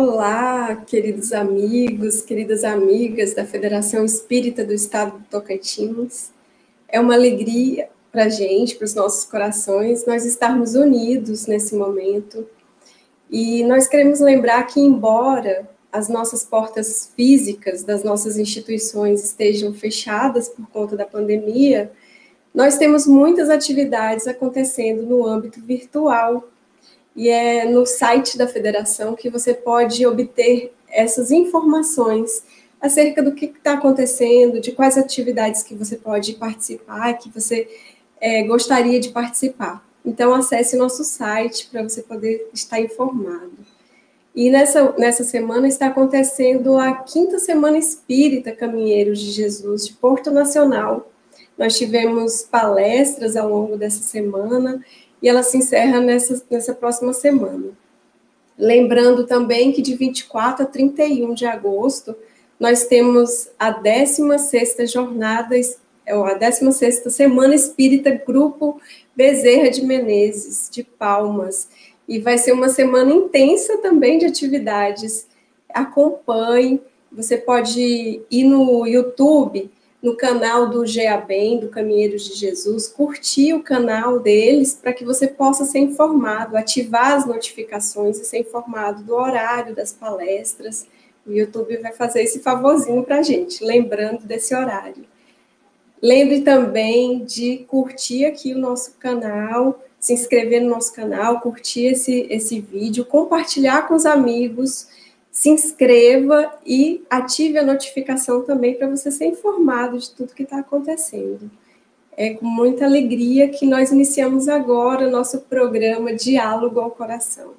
Olá, queridos amigos, queridas amigas da Federação Espírita do Estado do Tocantins. É uma alegria para a gente, para os nossos corações, nós estarmos unidos nesse momento. E nós queremos lembrar que, embora as nossas portas físicas das nossas instituições estejam fechadas por conta da pandemia, nós temos muitas atividades acontecendo no âmbito virtual. E é no site da Federação que você pode obter essas informações acerca do que está acontecendo, de quais atividades que você pode participar, que você gostaria de participar. Então, acesse nosso site para você poder estar informado. E nessa semana está acontecendo a 5ª Semana Espírita Caminheiros de Jesus, de Porto Nacional. Nós tivemos palestras ao longo dessa semana, e ela se encerra nessa próxima semana. Lembrando também que de 24 a 31 de agosto, nós temos a 16ª jornada, a 16ª Semana Espírita Grupo Bezerra de Menezes, de Palmas, e vai ser uma semana intensa também de atividades. Acompanhe, você pode ir no YouTube, no canal do GEABEM, do Caminheiros de Jesus, curtir o canal deles para que você possa ser informado, ativar as notificações e ser informado do horário das palestras. O YouTube vai fazer esse favorzinho para a gente, lembrando desse horário. Lembre também de curtir aqui o nosso canal, se inscrever no nosso canal, curtir esse vídeo, compartilhar com os amigos, se inscreva e ative a notificação também para você ser informado de tudo que está acontecendo. É com muita alegria que nós iniciamos agora o nosso programa Diálogo ao Coração.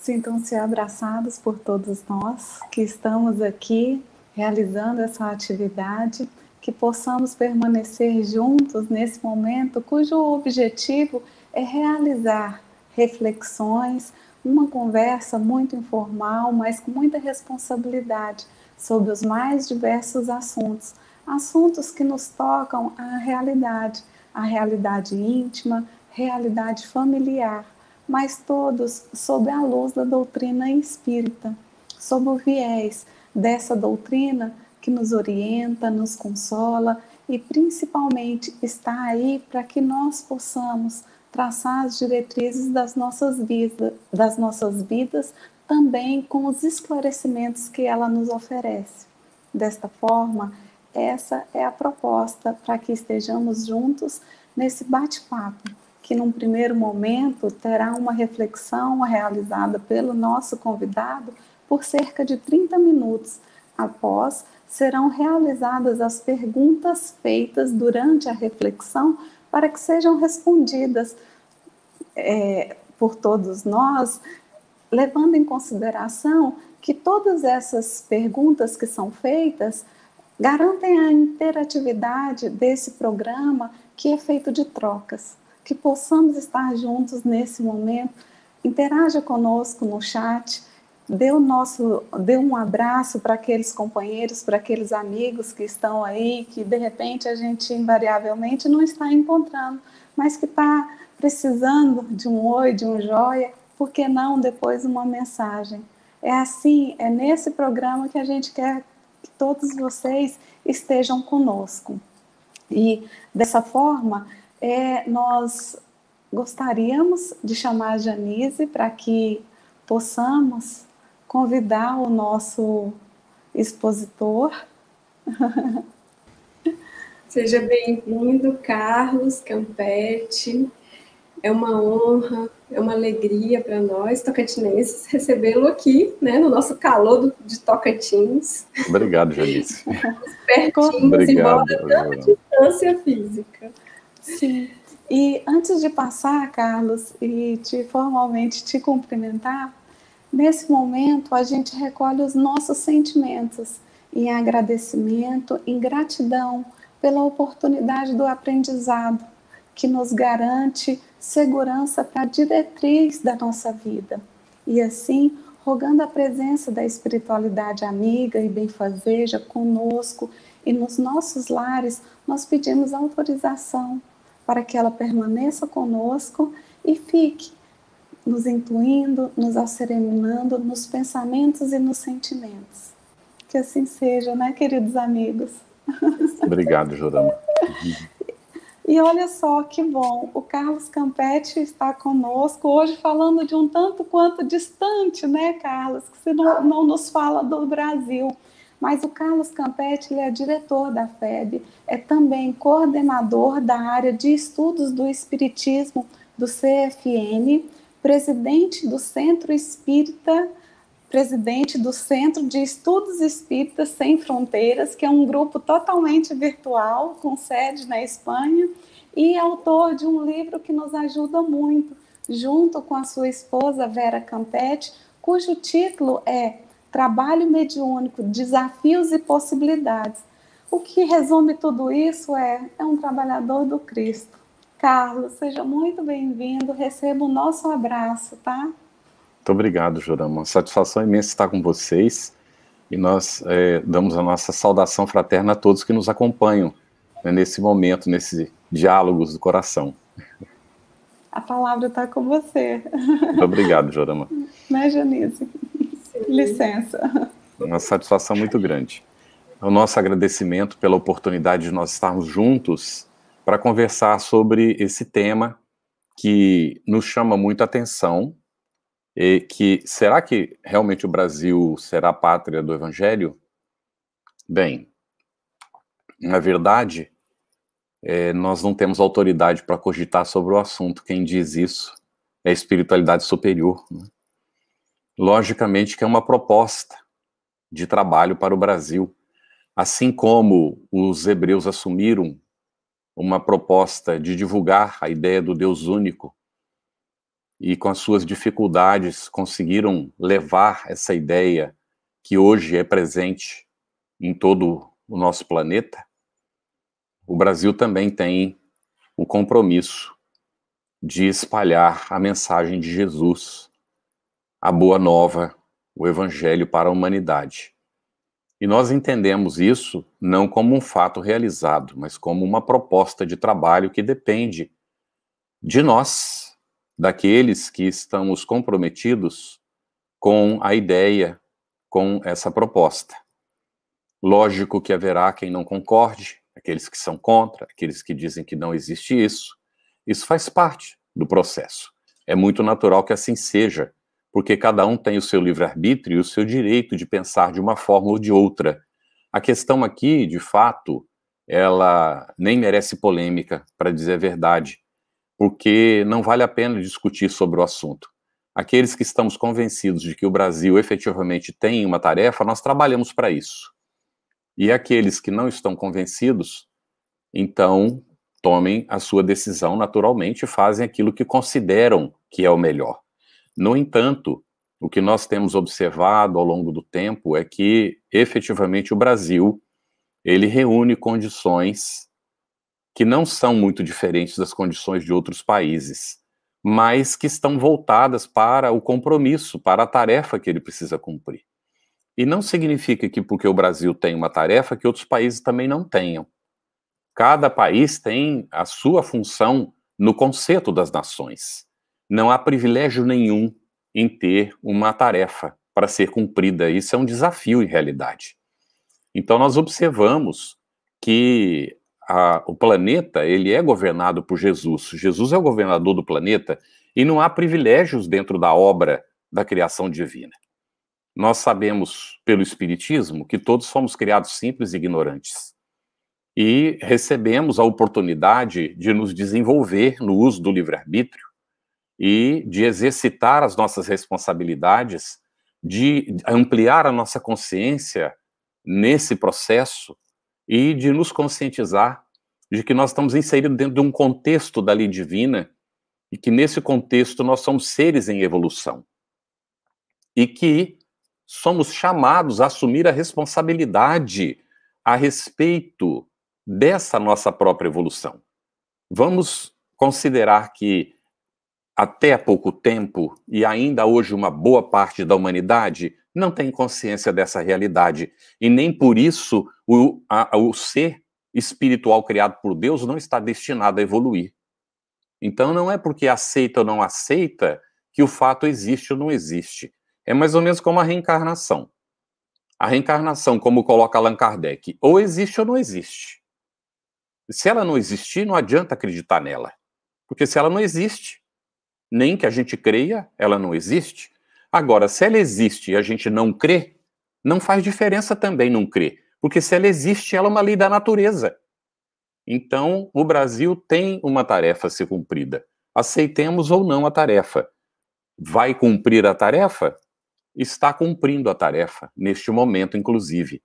Sintam-se abraçados por todos nós que estamos aqui realizando essa atividade, que possamos permanecer juntos nesse momento, cujo objetivo é realizar reflexões, uma conversa muito informal, mas com muita responsabilidade sobre os mais diversos assuntos, assuntos que nos tocam a realidade íntima, realidade familiar, mas todos sob a luz da doutrina espírita, sob o viés dessa doutrina que nos orienta, nos consola e principalmente está aí para que nós possamos traçar as diretrizes das nossas vidas também com os esclarecimentos que ela nos oferece. Desta forma, essa é a proposta para que estejamos juntos nesse bate-papo, que num primeiro momento terá uma reflexão realizada pelo nosso convidado por cerca de 30 minutos. Após, serão realizadas as perguntas feitas durante a reflexão para que sejam respondidas por todos nós, levando em consideração que todas essas perguntas que são feitas garantem a interatividade desse programa que é feito de trocas. Que possamos estar juntos nesse momento, interaja conosco no chat, dê um abraço para aqueles companheiros, para aqueles amigos que estão aí, que de repente a gente invariavelmente não está encontrando, mas que está precisando de um oi, de um joia, por que não depois uma mensagem? É assim, é nesse programa que a gente quer que todos vocês estejam conosco. E dessa forma, nós gostaríamos de chamar a Janice para que possamos convidar o nosso expositor. Seja bem-vindo, Carlos Campetti. É uma honra, é uma alegria para nós, tocantinenses, recebê-lo aqui, né, no nosso calor de Tocantins. Obrigado, Janice. Pertinhos, embora tanta distância física. Sim. E antes de passar, Carlos, e formalmente te cumprimentar, nesse momento a gente recolhe os nossos sentimentos em agradecimento, em gratidão pela oportunidade do aprendizado, que nos garante segurança para a diretriz da nossa vida. E assim, rogando a presença da espiritualidade amiga e benfazeja conosco e nos nossos lares, nós pedimos autorização para que ela permaneça conosco e fique nos incluindo, nos asserenando nos pensamentos e nos sentimentos. Que assim seja, né, queridos amigos? Obrigado, Jorama. E olha só que bom, o Carlos Campetti está conosco hoje falando de um tanto quanto distante, né, Carlos? Que você não nos fala do Brasil. Mas o Carlos Campetti, ele é diretor da FEB, é também coordenador da área de estudos do Espiritismo do CFN, presidente do Centro Espírita, presidente do Centro de Estudos Espíritas Sem Fronteiras, que é um grupo totalmente virtual, com sede na Espanha, e autor de um livro que nos ajuda muito, junto com a sua esposa Vera Campetti, cujo título é Trabalho Mediúnico, Desafios e Possibilidades. O que resume tudo isso é um trabalhador do Cristo. Carlos, seja muito bem-vindo, receba o nosso abraço, tá? Muito obrigado, Jorama. Uma satisfação imensa estar com vocês e nós damos a nossa saudação fraterna a todos que nos acompanham, né, nesse momento, nesse diálogos do coração. A palavra está com você. Muito obrigado, Jorama. Né, Janice? Licença. Uma satisfação muito grande. O nosso agradecimento pela oportunidade de nós estarmos juntos para conversar sobre esse tema que nos chama muito a atenção. E que, será que realmente o Brasil será a pátria do Evangelho? Bem, na verdade, nós não temos autoridade para cogitar sobre o assunto. Quem diz isso é a espiritualidade superior, né? Logicamente que é uma proposta de trabalho para o Brasil, assim como os hebreus assumiram uma proposta de divulgar a ideia do Deus único, e com as suas dificuldades conseguiram levar essa ideia que hoje é presente em todo o nosso planeta. O Brasil também tem o compromisso de espalhar a mensagem de Jesus, a boa nova, o Evangelho para a humanidade. E nós entendemos isso não como um fato realizado, mas como uma proposta de trabalho que depende de nós, daqueles que estamos comprometidos com a ideia, com essa proposta. Lógico que haverá quem não concorde, aqueles que são contra, aqueles que dizem que não existe isso. Isso faz parte do processo. É muito natural que assim seja, porque cada um tem o seu livre-arbítrio e o seu direito de pensar de uma forma ou de outra. A questão aqui, de fato, ela nem merece polêmica, para dizer a verdade, porque não vale a pena discutir sobre o assunto. Aqueles que estamos convencidos de que o Brasil efetivamente tem uma tarefa, nós trabalhamos para isso. E aqueles que não estão convencidos, então, tomem a sua decisão naturalmente e fazem aquilo que consideram que é o melhor. No entanto, o que nós temos observado ao longo do tempo é que, efetivamente, o Brasil, ele reúne condições que não são muito diferentes das condições de outros países, mas que estão voltadas para o compromisso, para a tarefa que ele precisa cumprir. E não significa que porque o Brasil tem uma tarefa, que outros países também não tenham. Cada país tem a sua função no conceito das nações. Não há privilégio nenhum em ter uma tarefa para ser cumprida. Isso é um desafio, em realidade. Então, nós observamos que o planeta, ele é governado por Jesus. Jesus é o governador do planeta e não há privilégios dentro da obra da criação divina. Nós sabemos, pelo Espiritismo, que todos fomos criados simples e ignorantes. E recebemos a oportunidade de nos desenvolver no uso do livre-arbítrio e de exercitar as nossas responsabilidades, de ampliar a nossa consciência nesse processo e de nos conscientizar de que nós estamos inseridos dentro de um contexto da lei divina e que nesse contexto nós somos seres em evolução e que somos chamados a assumir a responsabilidade a respeito dessa nossa própria evolução. Vamos considerar que até há pouco tempo, e ainda hoje uma boa parte da humanidade, não tem consciência dessa realidade. E nem por isso o ser espiritual criado por Deus não está destinado a evoluir. Então não é porque aceita ou não aceita que o fato existe ou não existe. É mais ou menos como a reencarnação. A reencarnação, como coloca Allan Kardec, ou existe ou não existe. Se ela não existir, não adianta acreditar nela. Porque se ela não existe, nem que a gente creia, ela não existe. Agora, se ela existe e a gente não crê, não faz diferença também não crer. Porque se ela existe, ela é uma lei da natureza. Então, o Brasil tem uma tarefa a ser cumprida. Aceitemos ou não a tarefa. Vai cumprir a tarefa? Está cumprindo a tarefa, neste momento, inclusive.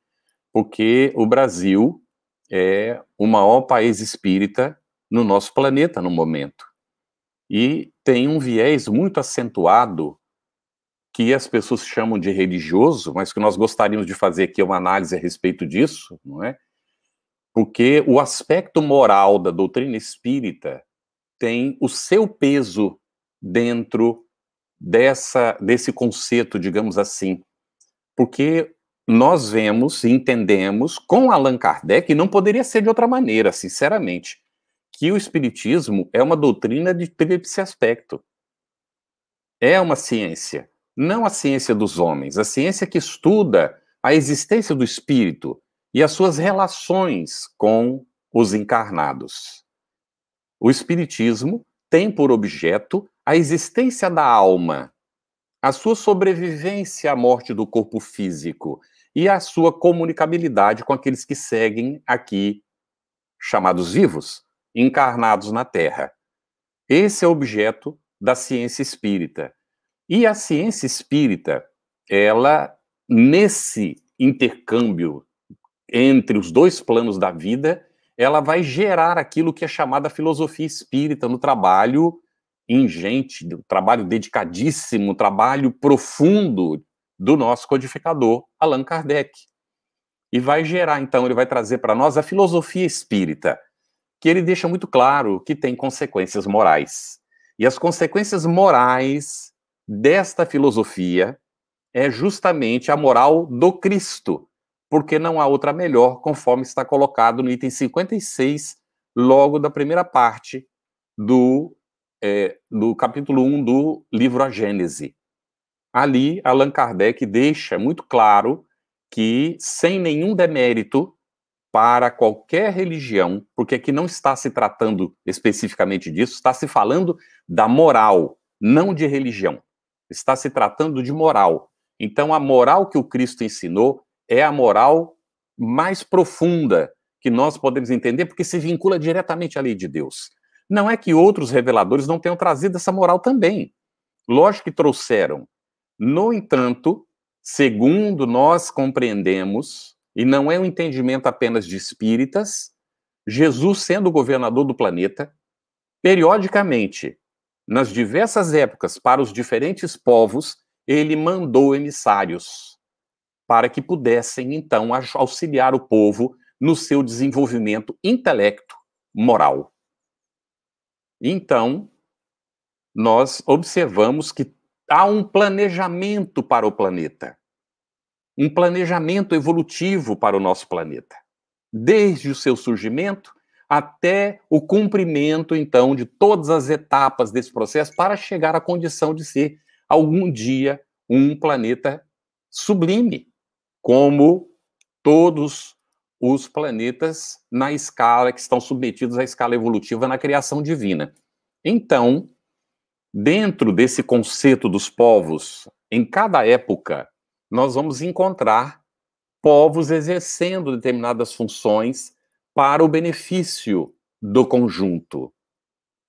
Porque o Brasil é o maior país espírita no nosso planeta, no momento. E tem um viés muito acentuado que as pessoas chamam de religioso, mas que nós gostaríamos de fazer aqui uma análise a respeito disso, não é? Porque o aspecto moral da doutrina espírita tem o seu peso dentro desse conceito, digamos assim. Porque nós vemos e entendemos com Allan Kardec, e não poderia ser de outra maneira, sinceramente, que o espiritismo é uma doutrina de tríplice aspecto. É uma ciência, não a ciência dos homens, a ciência que estuda a existência do espírito e as suas relações com os encarnados. O espiritismo tem por objeto a existência da alma, a sua sobrevivência à morte do corpo físico e a sua comunicabilidade com aqueles que seguem aqui, chamados vivos, encarnados na Terra. Esse é o objeto da ciência espírita. E a ciência espírita, ela, nesse intercâmbio entre os dois planos da vida, ela vai gerar aquilo que é chamada filosofia espírita no trabalho ingente, um trabalho dedicadíssimo, um trabalho profundo do nosso codificador, Allan Kardec. E vai gerar, então, ele vai trazer para nós a filosofia espírita, que ele deixa muito claro que tem consequências morais. E as consequências morais desta filosofia é justamente a moral do Cristo, porque não há outra melhor, conforme está colocado no item 56, logo da primeira parte do capítulo 1 do livro A Gênese. Ali, Allan Kardec deixa muito claro que, sem nenhum demérito para qualquer religião, porque aqui não está se tratando especificamente disso, está se falando da moral, não de religião. Está se tratando de moral. Então, a moral que o Cristo ensinou é a moral mais profunda que nós podemos entender, porque se vincula diretamente à lei de Deus. Não é que outros reveladores não tenham trazido essa moral também. Lógico que trouxeram. No entanto, segundo nós compreendemos, e não é um entendimento apenas de espíritas, Jesus, sendo o governador do planeta, periodicamente, nas diversas épocas, para os diferentes povos, ele mandou emissários para que pudessem, então, auxiliar o povo no seu desenvolvimento intelecto-moral. Então, nós observamos que há um planejamento para o planeta, um planejamento evolutivo para o nosso planeta, desde o seu surgimento até o cumprimento, então, de todas as etapas desse processo para chegar à condição de ser, algum dia, um planeta sublime, como todos os planetas na escala que estão submetidos à escala evolutiva na criação divina. Então, dentro desse conceito dos povos, em cada época, nós vamos encontrar povos exercendo determinadas funções para o benefício do conjunto.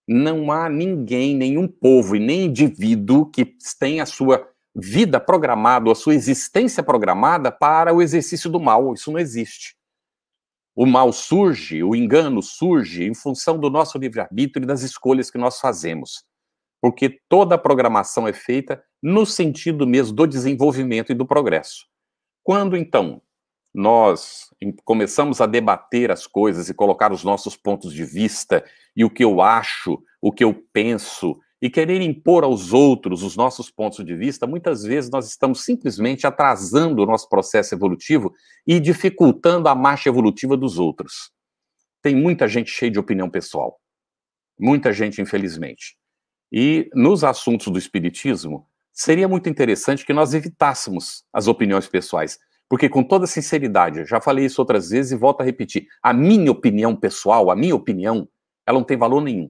Não há ninguém, nenhum povo e nem indivíduo que tenha a sua vida programada, a sua existência programada para o exercício do mal. Isso não existe. o mal surge, o engano surge em função do nosso livre-arbítrio e das escolhas que nós fazemos. Porque toda a programação é feita no sentido mesmo do desenvolvimento e do progresso. Quando, então, nós começamos a debater as coisas e colocar os nossos pontos de vista e o que eu acho, o que eu penso, e querer impor aos outros os nossos pontos de vista, muitas vezes nós estamos simplesmente atrasando o nosso processo evolutivo e dificultando a marcha evolutiva dos outros. Tem muita gente cheia de opinião pessoal. Muita gente, infelizmente. E nos assuntos do espiritismo, seria muito interessante que nós evitássemos as opiniões pessoais. Porque, com toda sinceridade, já falei isso outras vezes e volto a repetir, a minha opinião pessoal, a minha opinião, ela não tem valor nenhum.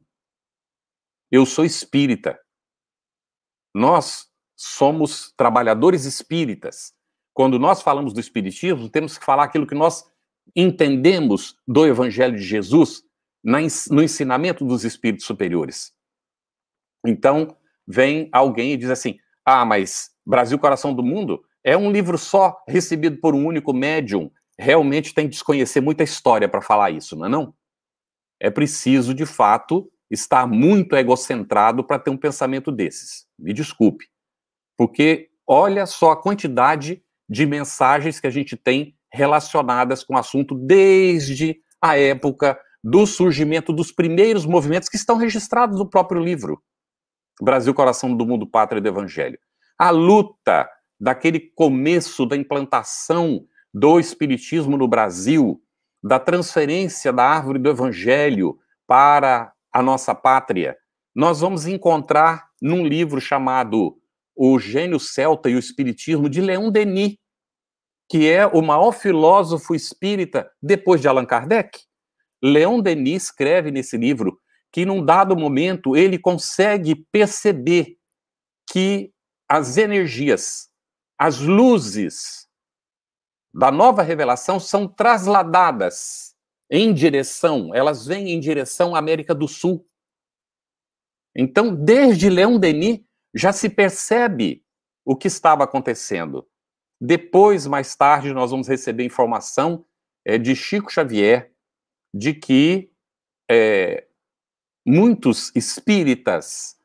Eu sou espírita. Nós somos trabalhadores espíritas. Quando nós falamos do espiritismo, temos que falar aquilo que nós entendemos do Evangelho de Jesus no ensinamento dos espíritos superiores. Então, vem alguém e diz assim, mas Brasil, Coração do Mundo é um livro só, recebido por um único médium. Realmente tem que desconhecer muita história para falar isso, não é não? É preciso, de fato, estar muito egocentrado para ter um pensamento desses. Me desculpe. Porque olha só a quantidade de mensagens que a gente tem relacionadas com o assunto desde a época do surgimento dos primeiros movimentos que estão registrados no próprio livro. Brasil, Coração do Mundo, Pátria do Evangelho. A luta daquele começo da implantação do espiritismo no Brasil, da transferência da árvore do Evangelho para a nossa pátria, nós vamos encontrar num livro chamado O Gênio Celta e o Espiritismo, de Leon Denis, que é o maior filósofo espírita depois de Allan Kardec. Leon Denis escreve nesse livro que, num dado momento, ele consegue perceber que as energias, as luzes da nova revelação são trasladadas em direção, elas vêm em direção à América do Sul. Então, desde Leon Denis, já se percebe o que estava acontecendo. Depois, mais tarde, nós vamos receber informação de Chico Xavier, de que muitos espíritas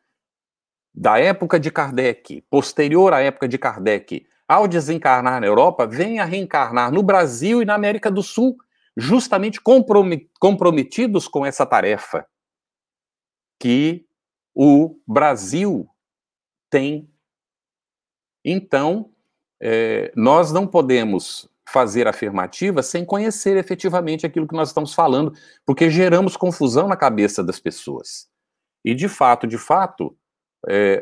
da época de Kardec, posterior à época de Kardec, ao desencarnar na Europa, vêm a reencarnar no Brasil e na América do Sul, justamente comprometidos com essa tarefa que o Brasil tem. Então, nós não podemos fazer afirmativa sem conhecer efetivamente aquilo que nós estamos falando, porque geramos confusão na cabeça das pessoas. E, de fato,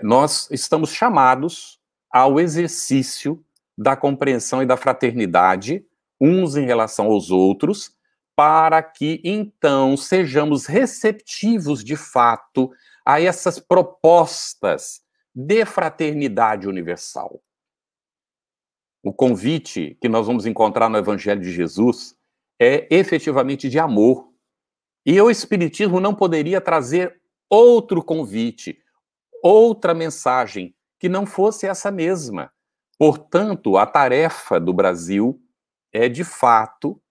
nós estamos chamados ao exercício da compreensão e da fraternidade, uns em relação aos outros, para que, então, sejamos receptivos, de fato, a essas propostas de fraternidade universal. O convite que nós vamos encontrar no Evangelho de Jesus é efetivamente de amor. E o Espiritismo não poderia trazer outro convite, outra mensagem, que não fosse essa mesma. Portanto, a tarefa do Brasil é, de fato,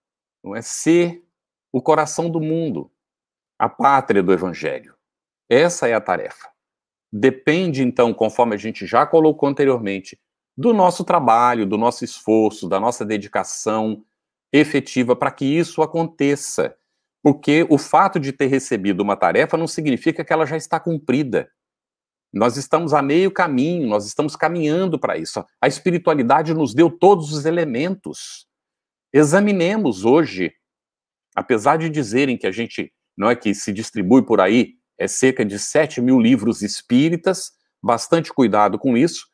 não é, ser o coração do mundo, a pátria do Evangelho. Essa é a tarefa. Depende, então, conforme a gente já colocou anteriormente, do nosso trabalho, do nosso esforço, da nossa dedicação efetiva para que isso aconteça. Porque o fato de ter recebido uma tarefa não significa que ela já está cumprida. Nós estamos a meio caminho, nós estamos caminhando para isso. A espiritualidade nos deu todos os elementos. Examinemos hoje, apesar de dizerem que a gente, não é que se distribui por aí, cerca de 7 mil livros espíritas, bastante cuidado com isso,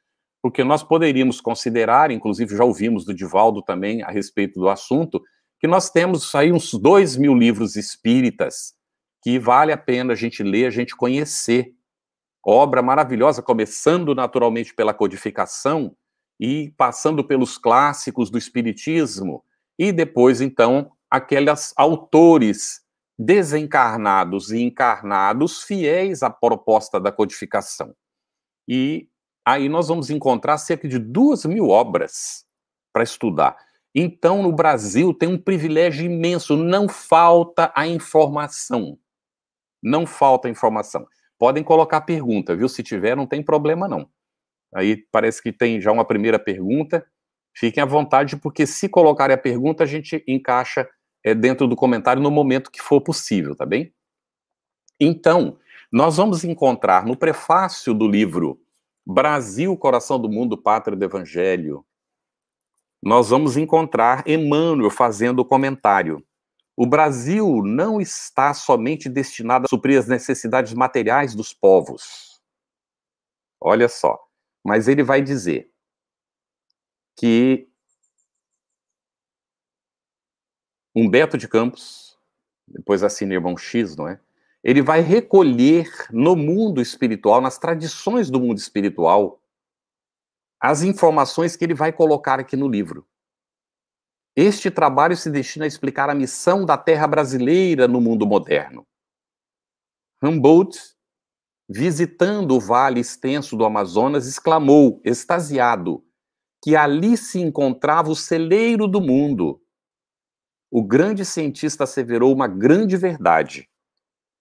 porque nós poderíamos considerar, inclusive já ouvimos do Divaldo também a respeito do assunto, que nós temos aí uns 2 mil livros espíritas que vale a pena a gente ler, a gente conhecer. Obra maravilhosa, começando naturalmente pela codificação e passando pelos clássicos do espiritismo e depois, então, aqueles autores desencarnados e encarnados fiéis à proposta da codificação. E aí nós vamos encontrar cerca de 2 mil obras para estudar. Então, no Brasil, tem um privilégio imenso, não falta a informação. Não falta informação. Podem colocar pergunta, viu? Se tiver, não tem problema, não. Aí parece que tem já uma primeira pergunta. Fiquem à vontade, porque se colocarem a pergunta, a gente encaixa dentro do comentário no momento que for possível, tá bem? Então, nós vamos encontrar no prefácio do livro Brasil, Coração do Mundo, Pátria do Evangelho, nós vamos encontrar Emmanuel fazendo o comentário. O Brasil não está somente destinado a suprir as necessidades materiais dos povos. Olha só. Mas ele vai dizer que Humberto de Campos, depois assina Irmão X, não é? Ele vai recolher no mundo espiritual, nas tradições do mundo espiritual, as informações que ele vai colocar aqui no livro. Este trabalho se destina a explicar a missão da terra brasileira no mundo moderno. Humboldt, visitando o vale extenso do Amazonas, exclamou, extasiado, que ali se encontrava o celeiro do mundo. O grande cientista asseverou uma grande verdade.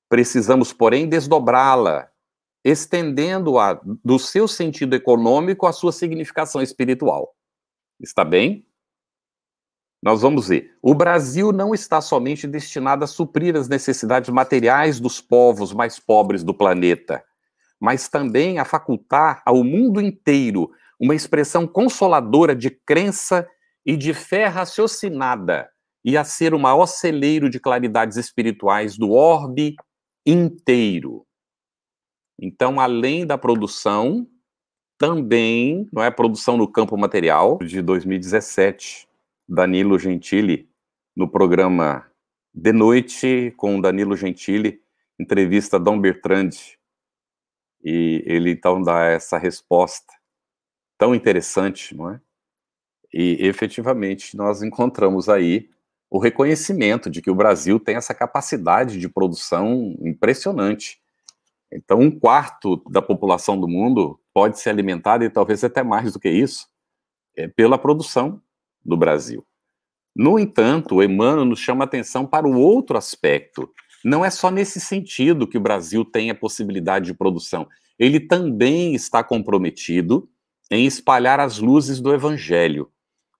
Precisamos, porém, desdobrá-la, estendendo-a do seu sentido econômico à sua significação espiritual. Está bem? Nós vamos ver. O Brasil não está somente destinado a suprir as necessidades materiais dos povos mais pobres do planeta, mas também a facultar ao mundo inteiro uma expressão consoladora de crença e de fé raciocinada, e a ser o maior celeiro de claridades espirituais do orbe inteiro. Então, além da produção, também, não é, produção no campo material, de 2017, Danilo Gentili, no programa De Noite com Danilo Gentili, entrevista Dom Bertrand, e ele então dá essa resposta tão interessante, não é? E efetivamente nós encontramos aí o reconhecimento de que o Brasil tem essa capacidade de produção impressionante. Então, 1/4 da população do mundo pode ser alimentada, e talvez até mais do que isso, pela produção do Brasil. No entanto, o Emmanuel nos chama a atenção para o outro aspecto. Não é só nesse sentido que o Brasil tem a possibilidade de produção. Ele também está comprometido em espalhar as luzes do Evangelho.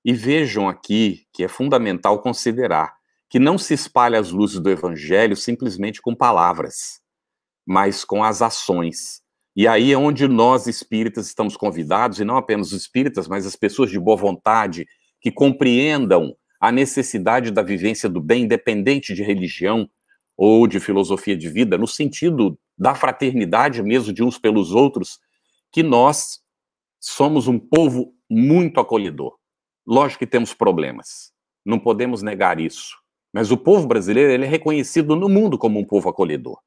E vejam aqui que é fundamental considerar que não se espalha as luzes do Evangelho simplesmente com palavras, mas com as ações. E aí é onde nós espíritas estamos convidados, e não apenas os espíritas, mas as pessoas de boa vontade, que compreendam a necessidade da vivência do bem, independente de religião ou de filosofia de vida, no sentido da fraternidade mesmo de uns pelos outros, que nós somos um povo muito acolhedor. Lógico que temos problemas, não podemos negar isso, mas o povo brasileiro ele é reconhecido no mundo como um povo acolhedor.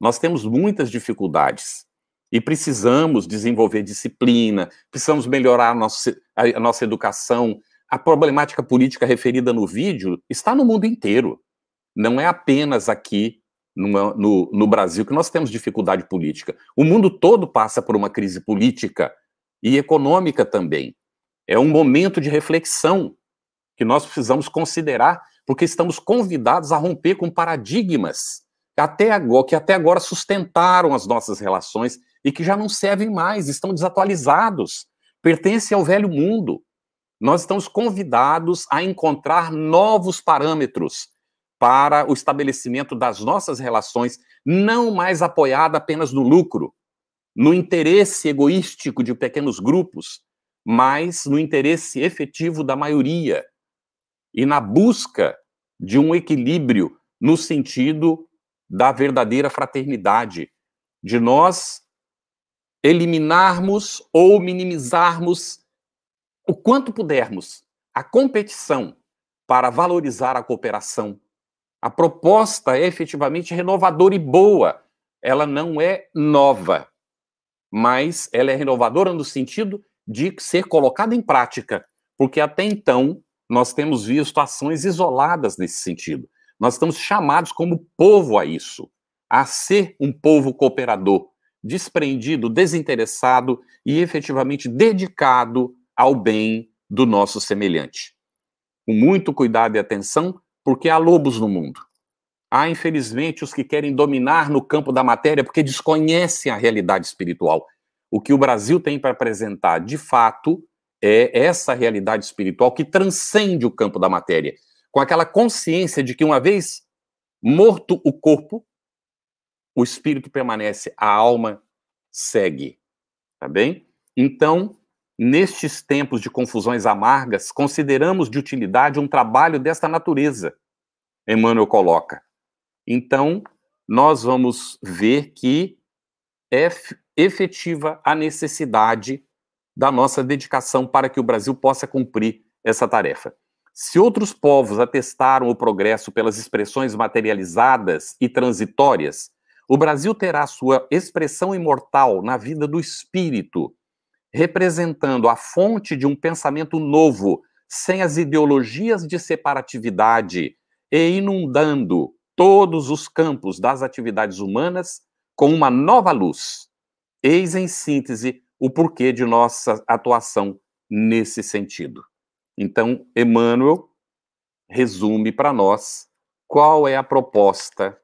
Nós temos muitas dificuldades e precisamos desenvolver disciplina, precisamos melhorar a nossa educação. A problemática política referida no vídeo está no mundo inteiro. Não é apenas aqui no Brasil que nós temos dificuldade política. O mundo todo passa por uma crise política e econômica também. É um momento de reflexão que nós precisamos considerar, porque estamos convidados a romper com paradigmas que até agora sustentaram as nossas relações e que já não servem mais, estão desatualizados, pertencem ao velho mundo. Nós estamos convidados a encontrar novos parâmetros para o estabelecimento das nossas relações, não mais apoiada apenas no lucro, no interesse egoístico de pequenos grupos, mas no interesse efetivo da maioria e na busca de um equilíbrio no sentido da verdadeira fraternidade, de nós eliminarmos ou minimizarmos o quanto pudermos a competição para valorizar a cooperação. A proposta é efetivamente renovadora e boa. Ela não é nova, mas ela é renovadora no sentido de ser colocada em prática, porque até então nós temos visto ações isoladas nesse sentido. Nós estamos chamados como povo a isso, a ser um povo cooperador, desprendido, desinteressado e efetivamente dedicado ao bem do nosso semelhante. com muito cuidado e atenção, porque há lobos no mundo. Há, infelizmente, os que querem dominar no campo da matéria porque desconhecem a realidade espiritual. O que o Brasil tem para apresentar, de fato, é essa realidade espiritual que transcende o campo da matéria, com aquela consciência de que, uma vez morto o corpo, o espírito permanece, a alma segue. Tá bem? Então, nestes tempos de confusões amargas, consideramos de utilidade um trabalho desta natureza, Emmanuel coloca. Então, nós vamos ver que é efetiva a necessidade da nossa dedicação para que o Brasil possa cumprir essa tarefa. Se outros povos atestaram o progresso pelas expressões materializadas e transitórias, o Brasil terá sua expressão imortal na vida do espírito, representando a fonte de um pensamento novo, sem as ideologias de separatividade, e inundando todos os campos das atividades humanas com uma nova luz. Eis, em síntese, o porquê de nossa atuação nesse sentido. Então, Emmanuel resume para nós qual é a proposta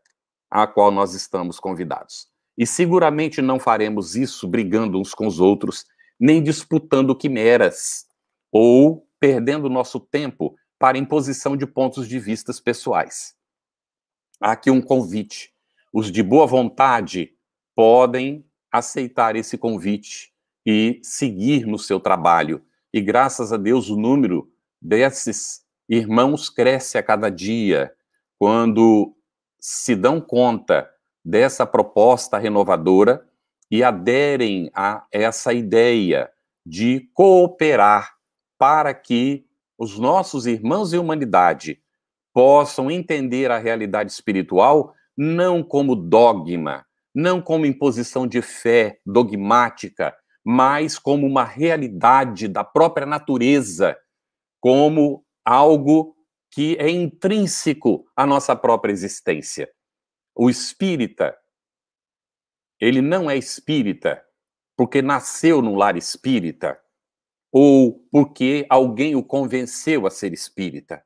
a qual nós estamos convidados. E seguramente não faremos isso brigando uns com os outros, nem disputando quimeras, ou perdendo nosso tempo para imposição de pontos de vista pessoais. Há aqui um convite. Os de boa vontade podem aceitar esse convite e seguir no seu trabalho. E graças a Deus o número desses irmãos cresce a cada dia, quando se dão conta dessa proposta renovadora e aderem a essa ideia de cooperar para que os nossos irmãos em humanidade possam entender a realidade espiritual não como dogma, não como imposição de fé dogmática, mas como uma realidade da própria natureza, como algo que é intrínseco à nossa própria existência. O espírita, ele não é espírita porque nasceu num lar espírita ou porque alguém o convenceu a ser espírita.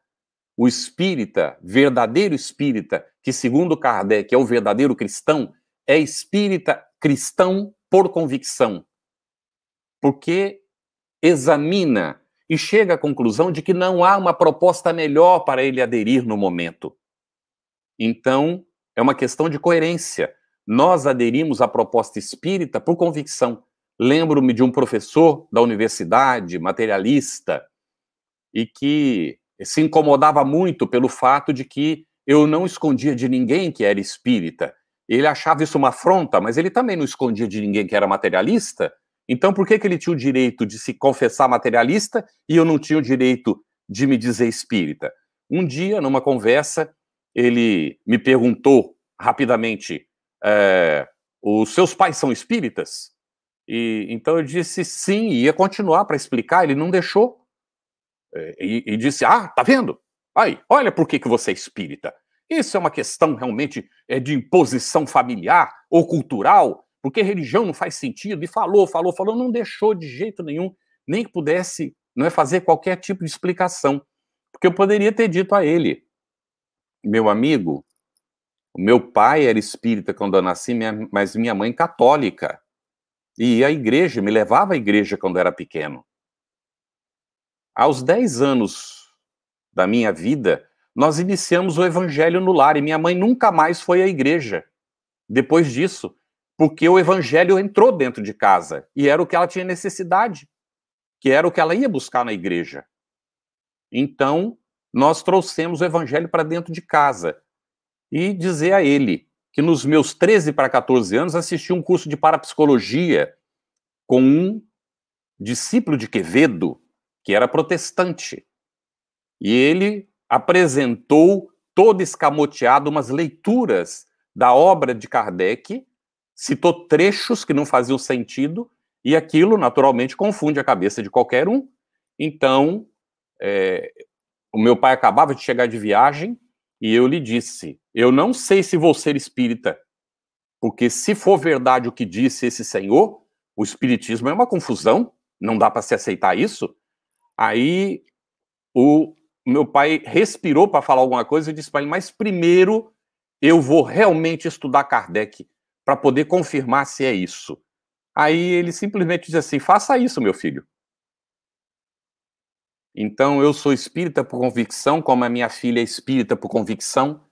O espírita, verdadeiro espírita, que segundo Kardec é o verdadeiro cristão, é espírita cristão por convicção, porque examina e chega à conclusão de que não há uma proposta melhor para ele aderir no momento. Então, é uma questão de coerência. Nós aderimos à proposta espírita por convicção. Lembro-me de um professor da universidade, materialista, e que se incomodava muito pelo fato de que eu não escondia de ninguém que era espírita. Ele achava isso uma afronta, mas ele também não escondia de ninguém que era materialista. Então, por que ele tinha o direito de se confessar materialista e eu não tinha o direito de me dizer espírita? Um dia, numa conversa, ele me perguntou rapidamente, os seus pais são espíritas? E então eu disse sim, e ia continuar para explicar, ele não deixou. E disse, tá vendo? Aí, olha por que você é espírita. Isso é uma questão realmente de imposição familiar ou cultural, porque religião não faz sentido, e falou, não deixou de jeito nenhum, nem que pudesse fazer qualquer tipo de explicação, porque eu poderia ter dito a ele, meu amigo, o meu pai era espírita quando eu nasci, mas minha mãe católica, e ia à igreja, me levava à igreja quando eu era pequeno. Aos 10 anos da minha vida, nós iniciamos o evangelho no lar, e minha mãe nunca mais foi à igreja depois disso, porque o evangelho entrou dentro de casa, e era o que ela tinha necessidade, que era o que ela ia buscar na igreja. Então, nós trouxemos o evangelho para dentro de casa, e dizer a ele que nos meus 13 para 14 anos assisti um curso de parapsicologia com um discípulo de Quevedo, que era protestante, e ele apresentou todo escamoteado umas leituras da obra de Kardec, citou trechos que não faziam sentido, e aquilo, naturalmente, confunde a cabeça de qualquer um. Então, o meu pai acabava de chegar de viagem, e eu lhe disse, eu não sei se vou ser espírita, porque se for verdade o que disse esse senhor, o espiritismo é uma confusão, não dá para se aceitar isso. Aí, o meu pai respirou para falar alguma coisa e disse para ele, mas primeiro eu vou realmente estudar Kardec para poder confirmar se é isso. Aí ele simplesmente disse assim, faça isso, meu filho. Então eu sou espírita por convicção, como a minha filha é espírita por convicção,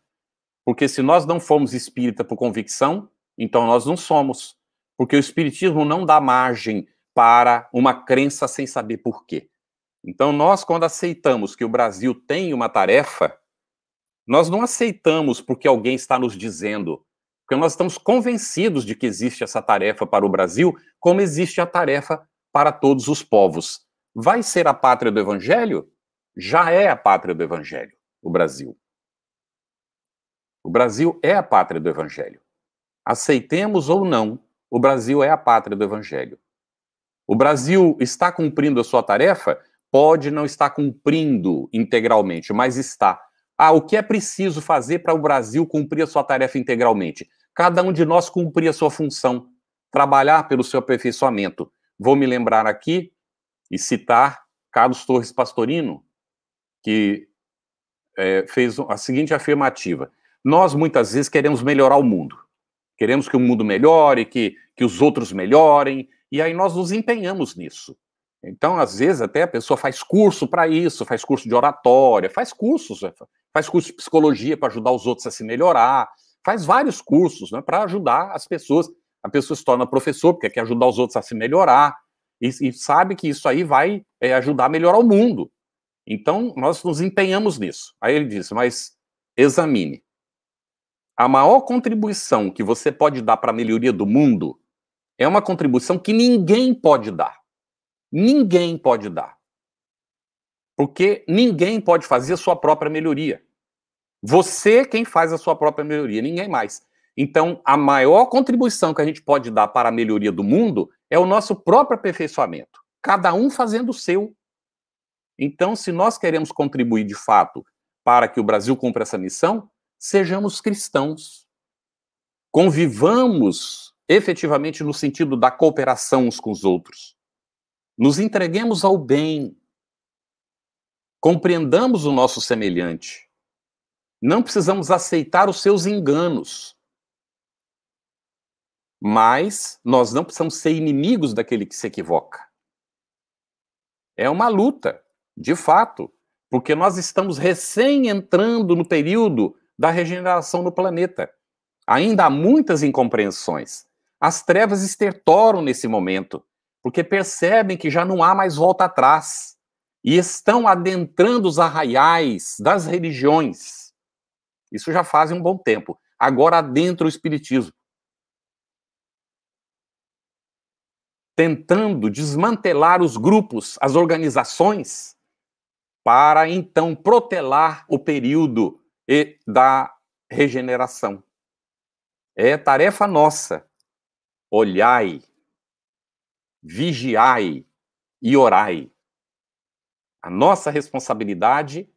porque se nós não formos espírita por convicção, então nós não somos. Porque o espiritismo não dá margem para uma crença sem saber por quê. Então nós, quando aceitamos que o Brasil tem uma tarefa, nós não aceitamos porque alguém está nos dizendo, porque nós estamos convencidos de que existe essa tarefa para o Brasil, como existe a tarefa para todos os povos. Vai ser a pátria do Evangelho? Já é a pátria do Evangelho, o Brasil. O Brasil é a pátria do Evangelho. Aceitemos ou não, o Brasil é a pátria do Evangelho. O Brasil está cumprindo a sua tarefa? Pode não estar cumprindo integralmente, mas está. O que é preciso fazer para o Brasil cumprir a sua tarefa integralmente? Cada um de nós cumprir a sua função, trabalhar pelo seu aperfeiçoamento. Vou me lembrar aqui e citar Carlos Torres Pastorino, que fez a seguinte afirmativa. Nós, muitas vezes, queremos melhorar o mundo. Queremos que o mundo melhore, que os outros melhorem, e aí nós nos empenhamos nisso. Então, às vezes, até a pessoa faz curso para isso, faz curso de oratória, faz curso de psicologia para ajudar os outros a se melhorar, faz vários cursos, né, para ajudar as pessoas. A pessoa se torna professor porque quer ajudar os outros a se melhorar, e sabe que isso aí vai ajudar a melhorar o mundo. Então, nós nos empenhamos nisso. Aí ele disse, mas examine. A maior contribuição que você pode dar para a melhoria do mundo é uma contribuição que ninguém pode dar. Ninguém pode dar. Porque ninguém pode fazer a sua própria melhoria. Você quem faz a sua própria melhoria, ninguém mais. Então, a maior contribuição que a gente pode dar para a melhoria do mundo é o nosso próprio aperfeiçoamento. Cada um fazendo o seu. Então, se nós queremos contribuir de fato para que o Brasil cumpra essa missão, sejamos cristãos. Convivamos efetivamente no sentido da cooperação uns com os outros. Nos entreguemos ao bem. Compreendamos o nosso semelhante. Não precisamos aceitar os seus enganos. Mas nós não precisamos ser inimigos daquele que se equivoca. É uma luta, de fato, porque nós estamos recém entrando no período da regeneração no planeta. Ainda há muitas incompreensões. As trevas estertoram nesse momento, porque percebem que já não há mais volta atrás e estão adentrando os arraiais das religiões. Isso já faz um bom tempo. Agora adentra o espiritismo. Tentando desmantelar os grupos, as organizações, para então protelar o período da regeneração. É tarefa nossa. Olhai, vigiai e orai. A nossa responsabilidade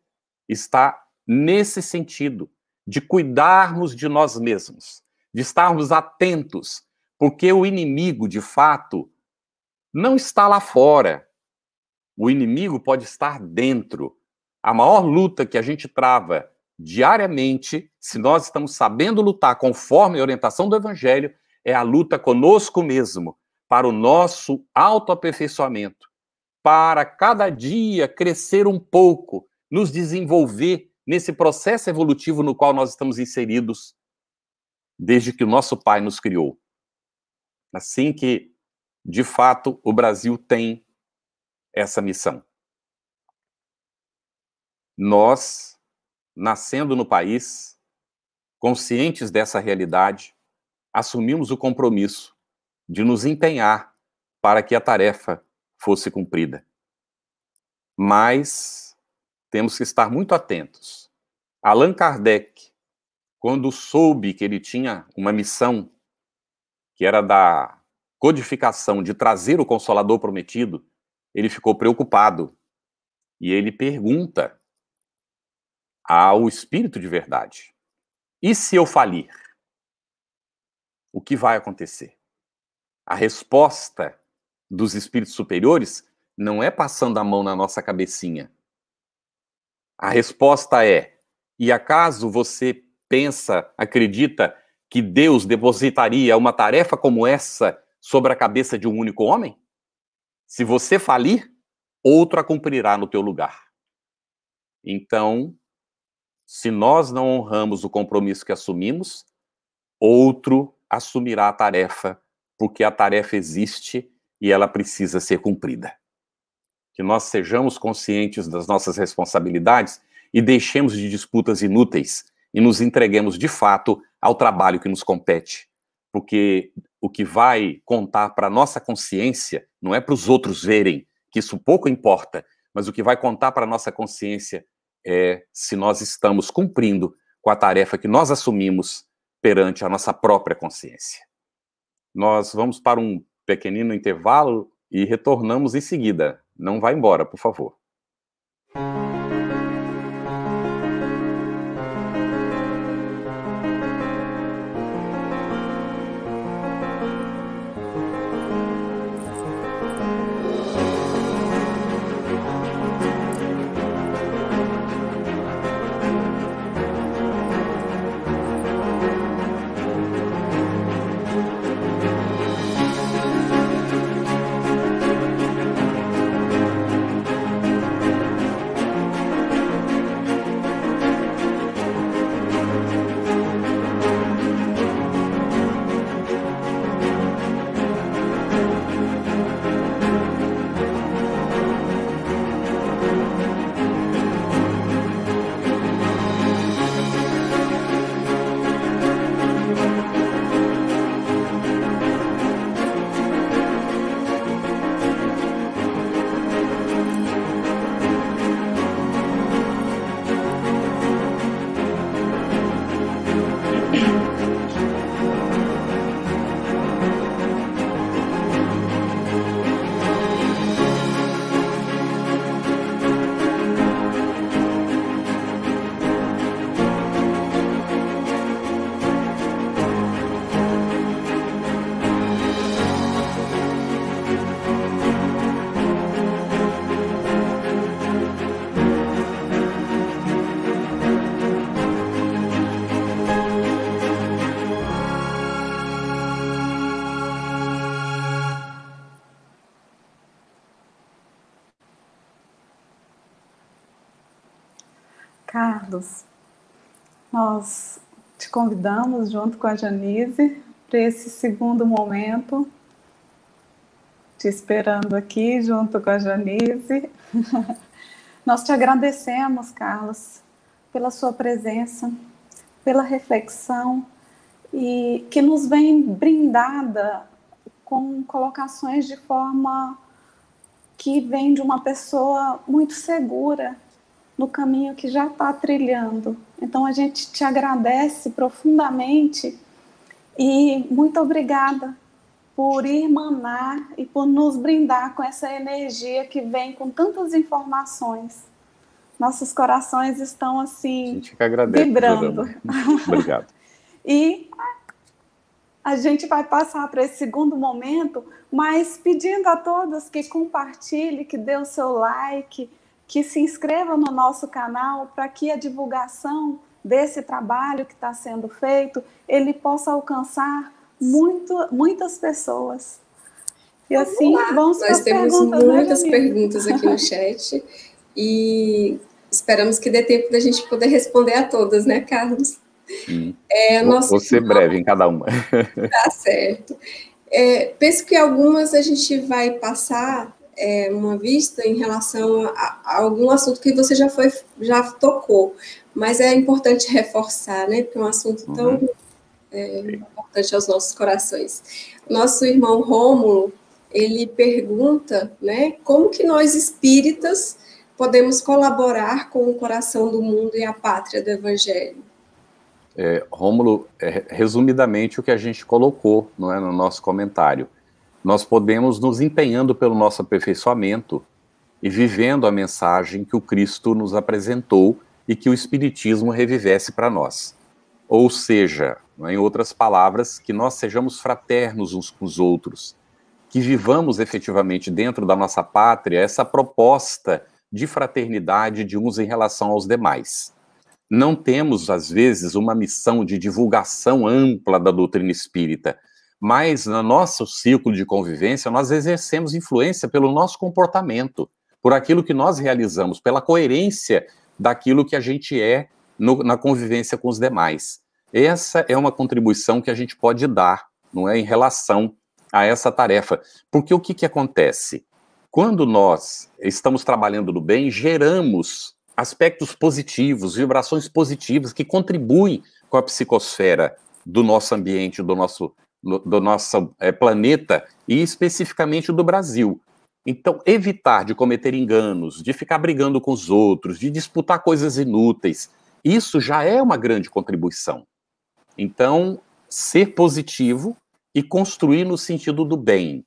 está nesse sentido, de cuidarmos de nós mesmos, de estarmos atentos, porque o inimigo, de fato, não está lá fora. O inimigo pode estar dentro. A maior luta que a gente trava diariamente, se nós estamos sabendo lutar conforme a orientação do Evangelho, é a luta conosco mesmo, para o nosso autoaperfeiçoamento, para cada dia crescer um pouco, nos desenvolver nesse processo evolutivo no qual nós estamos inseridos desde que o nosso Pai nos criou. Assim que, de fato, o Brasil tem essa missão. Nós, nascendo no país, conscientes dessa realidade, assumimos o compromisso de nos empenhar para que a tarefa fosse cumprida. Mas temos que estar muito atentos. Allan Kardec, quando soube que ele tinha uma missão, que era da codificação, de trazer o Consolador prometido, ele ficou preocupado. E ele pergunta ao Espírito de Verdade: e se eu falir? O que vai acontecer? A resposta dos espíritos superiores não é passando a mão na nossa cabecinha. A resposta é: e acaso você pensa, acredita que Deus depositaria uma tarefa como essa sobre a cabeça de um único homem? Se você falir, outro a cumprirá no teu lugar. Então, se nós não honramos o compromisso que assumimos, outro assumirá a tarefa, porque a tarefa existe e ela precisa ser cumprida. Que nós sejamos conscientes das nossas responsabilidades e deixemos de disputas inúteis e nos entreguemos de fato ao trabalho que nos compete. Porque o que vai contar para a nossa consciência não é para os outros verem, que isso pouco importa, mas o que vai contar para a nossa consciência é se nós estamos cumprindo com a tarefa que nós assumimos perante a nossa própria consciência. Nós vamos para um pequenino intervalo e retornamos em seguida. Não vá embora, por favor. Carlos, nós te convidamos, junto com a Janise, para esse segundo momento, te esperando aqui, junto com a Janise. Nós te agradecemos, Carlos, pela sua presença, pela reflexão, e que nos vem brindada com colocações de forma que vem de uma pessoa muito segura no caminho que já está trilhando. Então a gente te agradece profundamente e muito obrigada por irmanar e por nos brindar com essa energia que vem com tantas informações. Nossos corações estão assim, a gente que agradece, vibrando. Obrigado. E a gente vai passar para esse segundo momento, mas pedindo a todos que compartilhem, que dê o seu like, que se inscreva no nosso canal para que a divulgação desse trabalho que está sendo feito, ele possa alcançar muitas pessoas. E assim, vamos para as perguntas. Nós temos muitas perguntas aqui no chat e esperamos que dê tempo da gente poder responder a todas, né, Carlos? Vou ser breve em cada uma. Tá certo. Penso que algumas a gente vai passar uma vista em relação a algum assunto que você já tocou, mas é importante reforçar, né? Porque é um assunto tão importante aos nossos corações. Nosso irmão Rômulo, ele pergunta, né? Como que nós espíritas podemos colaborar com o coração do mundo e a pátria do Evangelho? Rômulo, resumidamente o que a gente colocou, não é, no nosso comentário. Nós podemos nos empenhando pelo nosso aperfeiçoamento e vivendo a mensagem que o Cristo nos apresentou e que o Espiritismo revivesse para nós. Ou seja, em outras palavras, que nós sejamos fraternos uns com os outros, que vivamos efetivamente dentro da nossa pátria essa proposta de fraternidade de uns em relação aos demais. Não temos, às vezes, uma missão de divulgação ampla da doutrina espírita, mas no nosso círculo de convivência nós exercemos influência pelo nosso comportamento, por aquilo que nós realizamos, pela coerência daquilo que a gente é na convivência com os demais. Essa é uma contribuição que a gente pode dar, não é, em relação a essa tarefa. Porque o que acontece? Quando nós estamos trabalhando no bem, geramos aspectos positivos, vibrações positivas que contribuem com a psicosfera do nosso ambiente, do nosso planeta e especificamente do Brasil. Então, evitar de cometer enganos, de ficar brigando com os outros, de disputar coisas inúteis, isso já é uma grande contribuição. Então, ser positivo e construir no sentido do bem.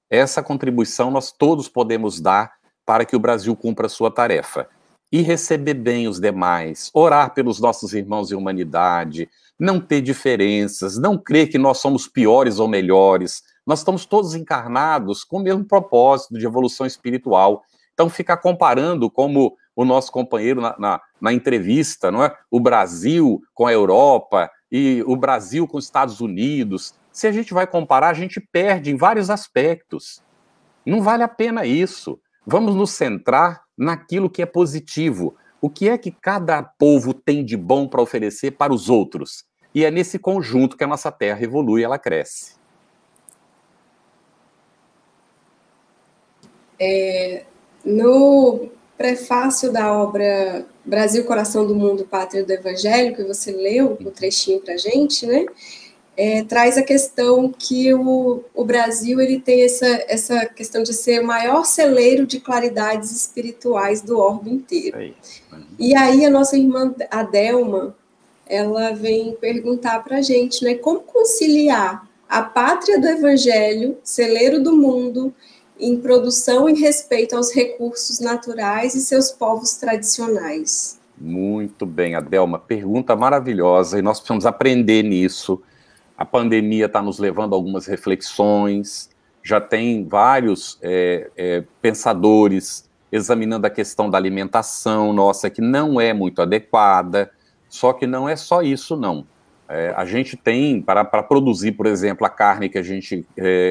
Essa contribuição nós todos podemos dar para que o Brasil cumpra a sua tarefa. E receber bem os demais, orar pelos nossos irmãos em humanidade, não ter diferenças, não crer que nós somos piores ou melhores. Nós estamos todos encarnados com o mesmo propósito de evolução espiritual. Então, ficar comparando como o nosso companheiro na entrevista, não é? O Brasil com a Europa e o Brasil com os Estados Unidos. Se a gente vai comparar, a gente perde em vários aspectos. Não vale a pena isso. Vamos nos centrar naquilo que é positivo. O que é que cada povo tem de bom para oferecer para os outros? E é nesse conjunto que a nossa Terra evolui e ela cresce. No prefácio da obra Brasil, Coração do Mundo, Pátria do Evangelho, que você leu, um trechinho para a gente, né? Traz a questão que o Brasil ele tem essa questão de ser o maior celeiro de claridades espirituais do orbe inteiro. E aí a nossa irmã Adelma, ela vem perguntar para a gente, né, como conciliar a pátria do Evangelho, celeiro do mundo, em produção e respeito aos recursos naturais e seus povos tradicionais. Muito bem, Adelma, pergunta maravilhosa, e nós precisamos aprender nisso. A pandemia está nos levando a algumas reflexões, já tem vários pensadores examinando a questão da alimentação nossa, que não é muito adequada, só que não é só isso, não. A gente tem, para produzir, por exemplo, a carne que a gente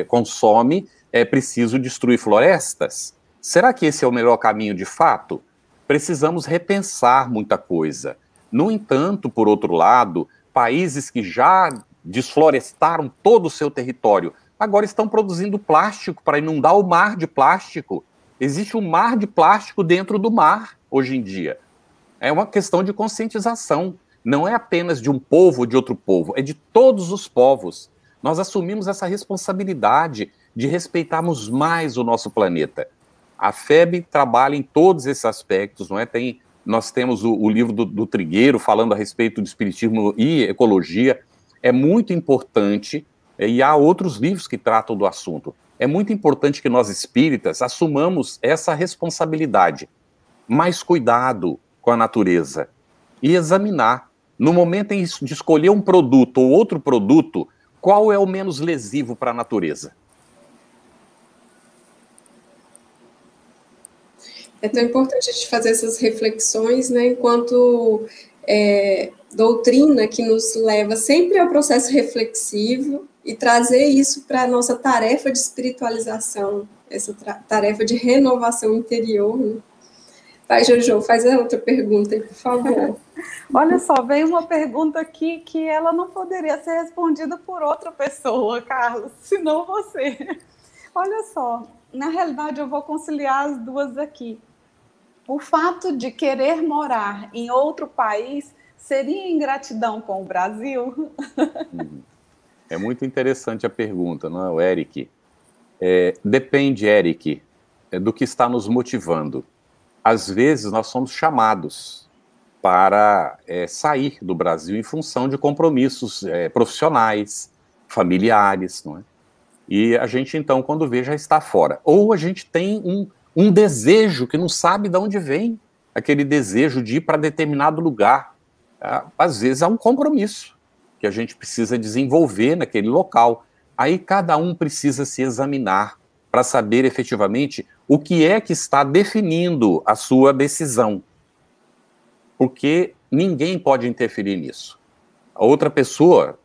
consome, é preciso destruir florestas. Será que esse é o melhor caminho de fato? Precisamos repensar muita coisa. No entanto, por outro lado, países que já desflorestaram todo o seu território, agora estão produzindo plástico para inundar o mar de plástico. Existe um mar de plástico dentro do mar, hoje em dia. É uma questão de conscientização. Não é apenas de um povo ou de outro povo, é de todos os povos. Nós assumimos essa responsabilidade de respeitarmos mais o nosso planeta. A FEB trabalha em todos esses aspectos, não é? Nós temos o livro do Trigueiro falando a respeito do espiritismo e ecologia. É muito importante, e há outros livros que tratam do assunto, é muito importante que nós espíritas assumamos essa responsabilidade. Mais cuidado com a natureza e examinar, no momento de escolher um produto ou outro produto, qual é o menos lesivo para a natureza. É tão importante a gente fazer essas reflexões, né, enquanto doutrina que nos leva sempre ao processo reflexivo e trazer isso para a nossa tarefa de espiritualização, essa tarefa de renovação interior. Né? Vai, Jojo, faz a outra pergunta aí, por favor. Olha só, veio uma pergunta aqui que ela não poderia ser respondida por outra pessoa, Carlos, senão você. Olha só, na realidade eu vou conciliar as duas aqui. O fato de querer morar em outro país seria ingratidão com o Brasil? É muito interessante a pergunta, não é, o Eric? Depende, Eric, do que está nos motivando. Às vezes nós somos chamados para sair do Brasil em função de compromissos profissionais, familiares, não é? E a gente, então, quando vê, já está fora. Ou a gente tem um desejo que não sabe de onde vem, aquele desejo de ir para determinado lugar. Às vezes há um compromisso que a gente precisa desenvolver naquele local. Aí cada um precisa se examinar para saber efetivamente o que é que está definindo a sua decisão. Porque ninguém pode interferir nisso. A outra pessoa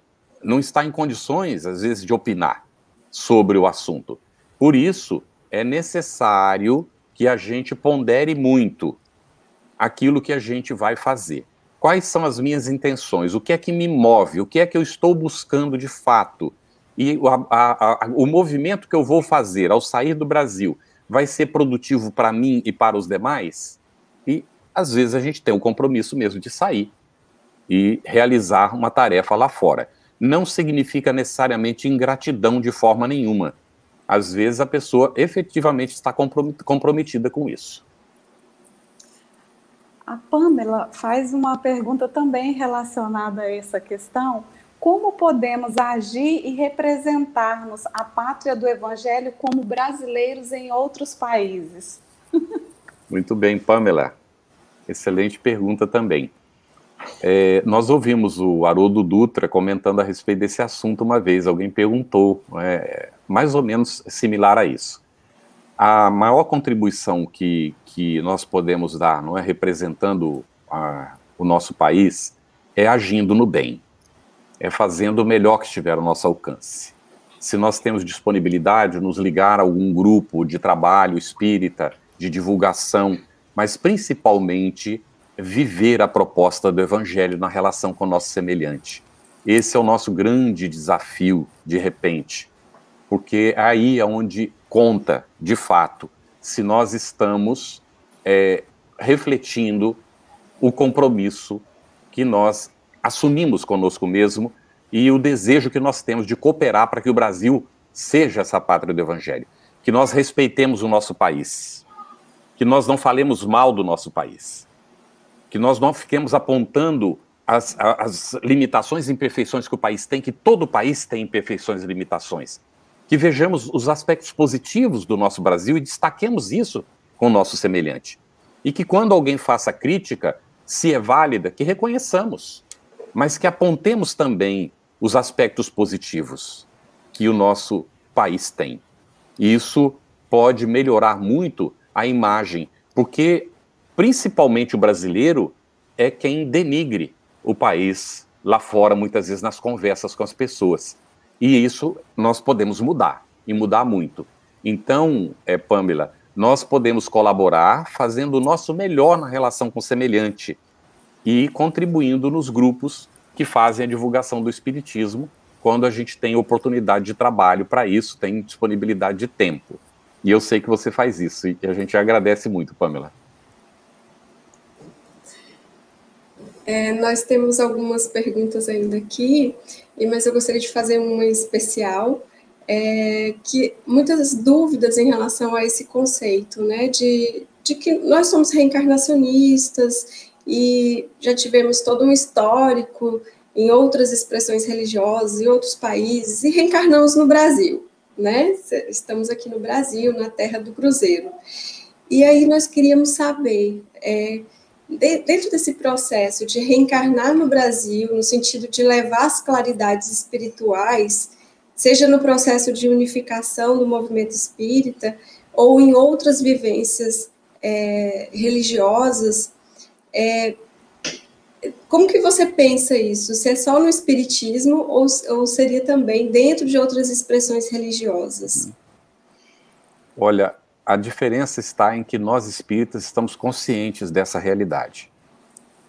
não está em condições, às vezes, de opinar sobre o assunto. Por isso, é necessário que a gente pondere muito aquilo que a gente vai fazer. Quais são as minhas intenções? O que é que me move? O que é que eu estou buscando de fato? E o movimento que eu vou fazer ao sair do Brasil vai ser produtivo para mim e para os demais? E, às vezes, a gente tem o compromisso mesmo de sair e realizar uma tarefa lá fora. Não significa necessariamente ingratidão de forma nenhuma. Às vezes a pessoa efetivamente está comprometida com isso. A Pamela faz uma pergunta também relacionada a essa questão. Como podemos agir e representarmos a pátria do Evangelho como brasileiros em outros países? Muito bem, Pamela. Excelente pergunta também. Nós ouvimos o Haroldo Dutra comentando a respeito desse assunto uma vez. Alguém perguntou, mais ou menos similar a isso. A maior contribuição que nós podemos dar, não é, representando o nosso país, é agindo no bem, é fazendo o melhor que estiver ao nosso alcance. Se nós temos disponibilidade, nos ligar a algum grupo de trabalho espírita, de divulgação, mas principalmente viver a proposta do Evangelho na relação com o nosso semelhante. Esse é o nosso grande desafio, de repente, porque aí é onde conta, de fato, se nós estamos refletindo o compromisso que nós assumimos conosco mesmo e o desejo que nós temos de cooperar para que o Brasil seja essa pátria do Evangelho, que nós respeitemos o nosso país, que nós não falemos mal do nosso país, que nós não fiquemos apontando as limitações e imperfeições que o país tem, que todo país tem imperfeições e limitações, que vejamos os aspectos positivos do nosso Brasil e destaquemos isso com o nosso semelhante. E que quando alguém faça crítica, se é válida, que reconheçamos, mas que apontemos também os aspectos positivos que o nosso país tem. E isso pode melhorar muito a imagem, porque principalmente o brasileiro é quem denigre o país lá fora, muitas vezes nas conversas com as pessoas. E isso nós podemos mudar, e mudar muito. Então, Pamela, nós podemos colaborar fazendo o nosso melhor na relação com o semelhante e contribuindo nos grupos que fazem a divulgação do Espiritismo, quando a gente tem oportunidade de trabalho para isso, tem disponibilidade de tempo. E eu sei que você faz isso, e a gente agradece muito, Pamela. Nós temos algumas perguntas ainda aqui, mas eu gostaria de fazer uma especial, que muitas dúvidas em relação a esse conceito, né, de que nós somos reencarnacionistas e já tivemos todo um histórico em outras expressões religiosas, em outros países, e reencarnamos no Brasil, né? Estamos aqui no Brasil, na terra do Cruzeiro. E aí nós queríamos saber, dentro desse processo de reencarnar no Brasil, no sentido de levar as claridades espirituais, seja no processo de unificação do movimento espírita, ou em outras vivências religiosas, como que você pensa isso? Se é só no espiritismo ou seria também dentro de outras expressões religiosas? Olha, a diferença está em que nós espíritas estamos conscientes dessa realidade.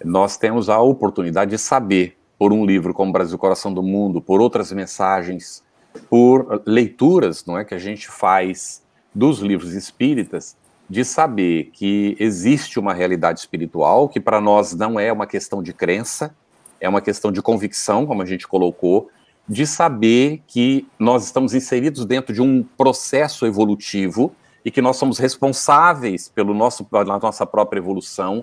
Nós temos a oportunidade de saber, por um livro como Brasil, Coração do Mundo, por outras mensagens, por leituras, não é, que a gente faz dos livros espíritas, de saber que existe uma realidade espiritual, que para nós não é uma questão de crença, é uma questão de convicção, como a gente colocou, de saber que nós estamos inseridos dentro de um processo evolutivo e que nós somos responsáveis pela nossa própria evolução.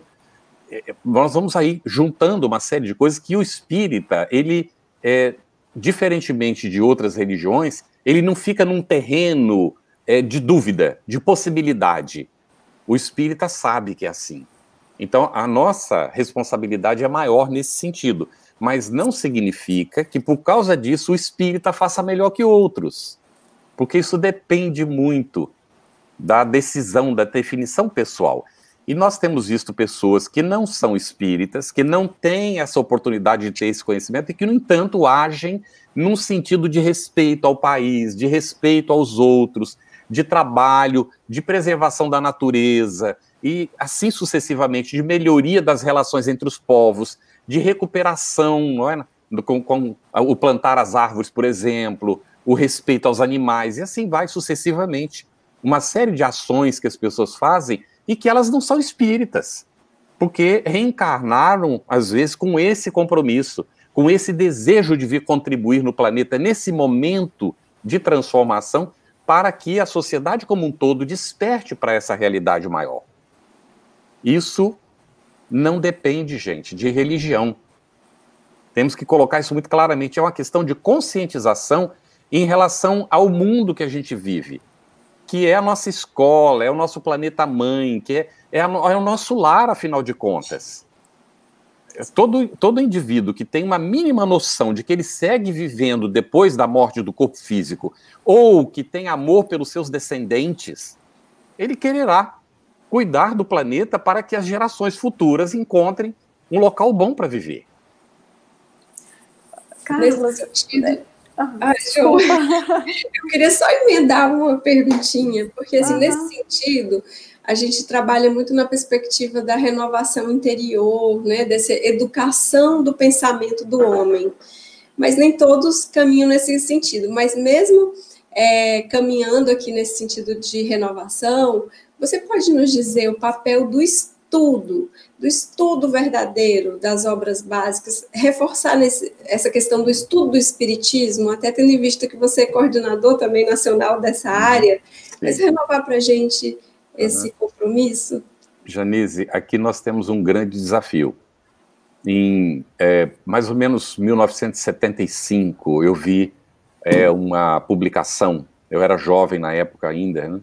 Nós vamos aí juntando uma série de coisas que o espírita, ele, diferentemente de outras religiões, ele não fica num terreno de dúvida, de possibilidade. O espírita sabe que é assim. Então, a nossa responsabilidade é maior nesse sentido, mas não significa que, por causa disso, o espírita faça melhor que outros, porque isso depende muito da decisão, da definição pessoal. E nós temos visto pessoas que não são espíritas, que não têm essa oportunidade de ter esse conhecimento e que, no entanto, agem num sentido de respeito ao país, de respeito aos outros, de trabalho, de preservação da natureza e, assim sucessivamente, de melhoria das relações entre os povos, de recuperação, não é? Com o plantar as árvores, por exemplo, o respeito aos animais, e assim vai sucessivamente. Uma série de ações que as pessoas fazem e que elas não são espíritas, porque reencarnaram, às vezes, com esse compromisso, com esse desejo de vir contribuir no planeta nesse momento de transformação, para que a sociedade como um todo desperte para essa realidade maior. Isso não depende, gente, de religião. Temos que colocar isso muito claramente. É uma questão de conscientização em relação ao mundo que a gente vive, que é a nossa escola, é o nosso planeta-mãe, que é o nosso lar, afinal de contas. Todo indivíduo que tem uma mínima noção de que ele segue vivendo depois da morte do corpo físico, ou que tem amor pelos seus descendentes, ele quererá cuidar do planeta para que as gerações futuras encontrem um local bom para viver. Carlos, eu queria só emendar uma perguntinha, porque assim, nesse sentido, a gente trabalha muito na perspectiva da renovação interior, né, dessa educação do pensamento do homem, mas nem todos caminham nesse sentido, mas mesmo caminhando aqui nesse sentido de renovação, você pode nos dizer o papel do estudo verdadeiro das obras básicas, reforçar essa questão do estudo do espiritismo, até tendo em vista que você é coordenador também nacional dessa área, mas renovar para a gente esse compromisso? Janise, aqui nós temos um grande desafio. Em mais ou menos 1975, eu vi uma publicação, eu era jovem na época ainda, né?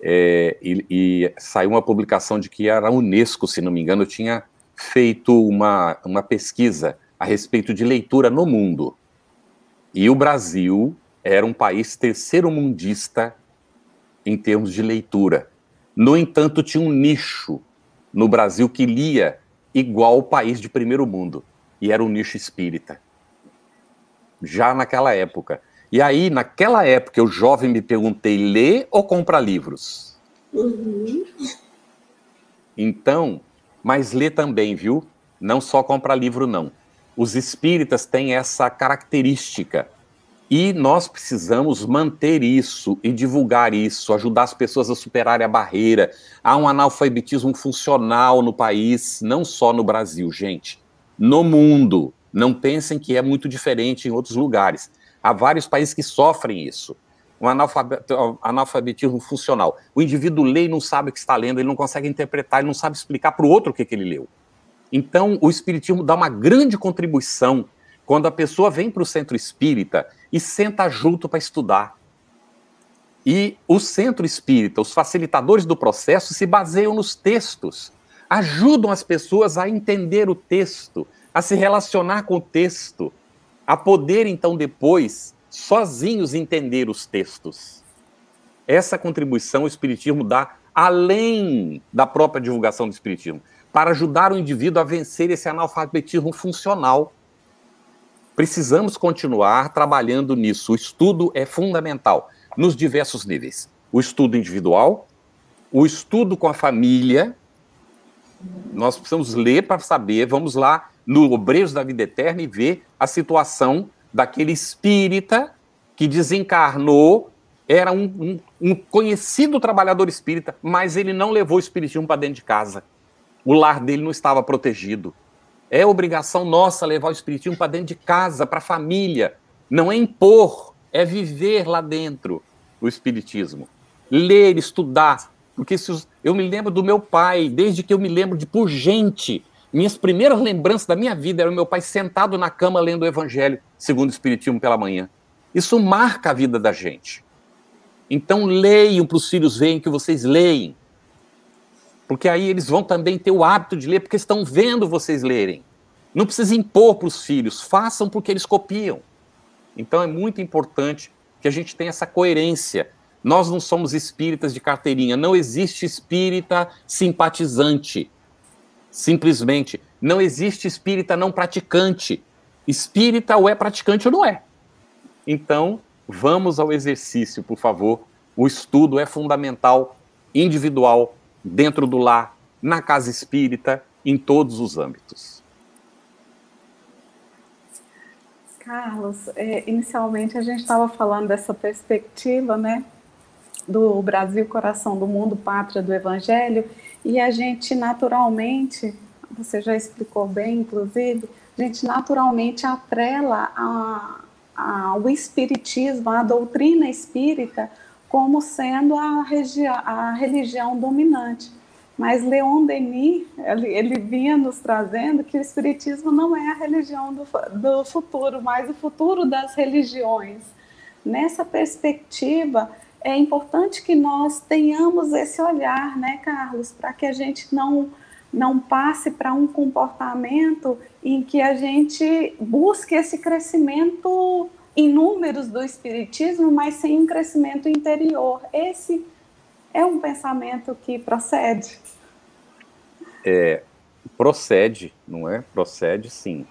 E saiu uma publicação de que a Unesco, se não me engano, tinha feito uma pesquisa a respeito de leitura no mundo. E o Brasil era um país terceiro-mundista em termos de leitura. No entanto, tinha um nicho no Brasil que lia igual o país de primeiro mundo, e era o nicho espírita. Já naquela época. E aí, naquela época, eu jovem me perguntei, ler ou comprar livros? Então, mas ler também, viu? Não só comprar livro, não. Os espíritas têm essa característica. E nós precisamos manter isso e divulgar isso, ajudar as pessoas a superarem a barreira. Há um analfabetismo funcional no país, não só no Brasil, gente. No mundo. Não pensem que é muito diferente em outros lugares. Há vários países que sofrem isso. Um analfabetismo funcional. O indivíduo lê e não sabe o que está lendo, ele não consegue interpretar, ele não sabe explicar para o outro o que ele leu. Então, o espiritismo dá uma grande contribuição quando a pessoa vem para o centro espírita e senta junto para estudar. E o centro espírita, os facilitadores do processo, se baseiam nos textos, ajudam as pessoas a entender o texto, a se relacionar com o texto, a poder, então, depois, sozinhos entender os textos. Essa contribuição o espiritismo dá além da própria divulgação do espiritismo, para ajudar o indivíduo a vencer esse analfabetismo funcional. Precisamos continuar trabalhando nisso. O estudo é fundamental, nos diversos níveis. O estudo individual, o estudo com a família. Nós precisamos ler para saber, vamos lá, no Obreiros da Vida Eterna e ver a situação daquele espírita que desencarnou, era um conhecido trabalhador espírita, mas ele não levou o espiritismo para dentro de casa. O lar dele não estava protegido. É obrigação nossa levar o espiritismo para dentro de casa, para a família. Não é impor, é viver lá dentro o espiritismo. Ler, estudar. Porque eu me lembro do meu pai, desde que eu me lembro por gente. Minhas primeiras lembranças da minha vida era o meu pai sentado na cama lendo o Evangelho, segundo o Espiritismo pela manhã. Isso marca a vida da gente. Então leiam para os filhos verem que vocês leem. Porque aí eles vão também ter o hábito de ler, porque estão vendo vocês lerem. Não precisa impor para os filhos, façam porque eles copiam. Então é muito importante que a gente tenha essa coerência Nós não somos espíritas de carteirinha. Não existe espírita simpatizante. Simplesmente. Não existe espírita não praticante. Espírita ou é praticante ou não é. Então, vamos ao exercício, por favor. O estudo é fundamental, individual, dentro do lar, na casa espírita, em todos os âmbitos. Carlos, inicialmente a gente estava falando dessa perspectiva, né, do Brasil, coração do mundo, pátria do Evangelho, e a gente naturalmente, você já explicou bem, inclusive, a gente naturalmente atrela ao espiritismo, à doutrina espírita, como sendo a religião dominante. Mas Leon Denis, ele vinha nos trazendo que o espiritismo não é a religião do futuro, mas o futuro das religiões. Nessa perspectiva, é importante que nós tenhamos esse olhar, né, Carlos, para que a gente não passe para um comportamento em que a gente busque esse crescimento em números do espiritismo, mas sem um crescimento interior. Esse é um pensamento que procede? Procede, não é? Procede, sim.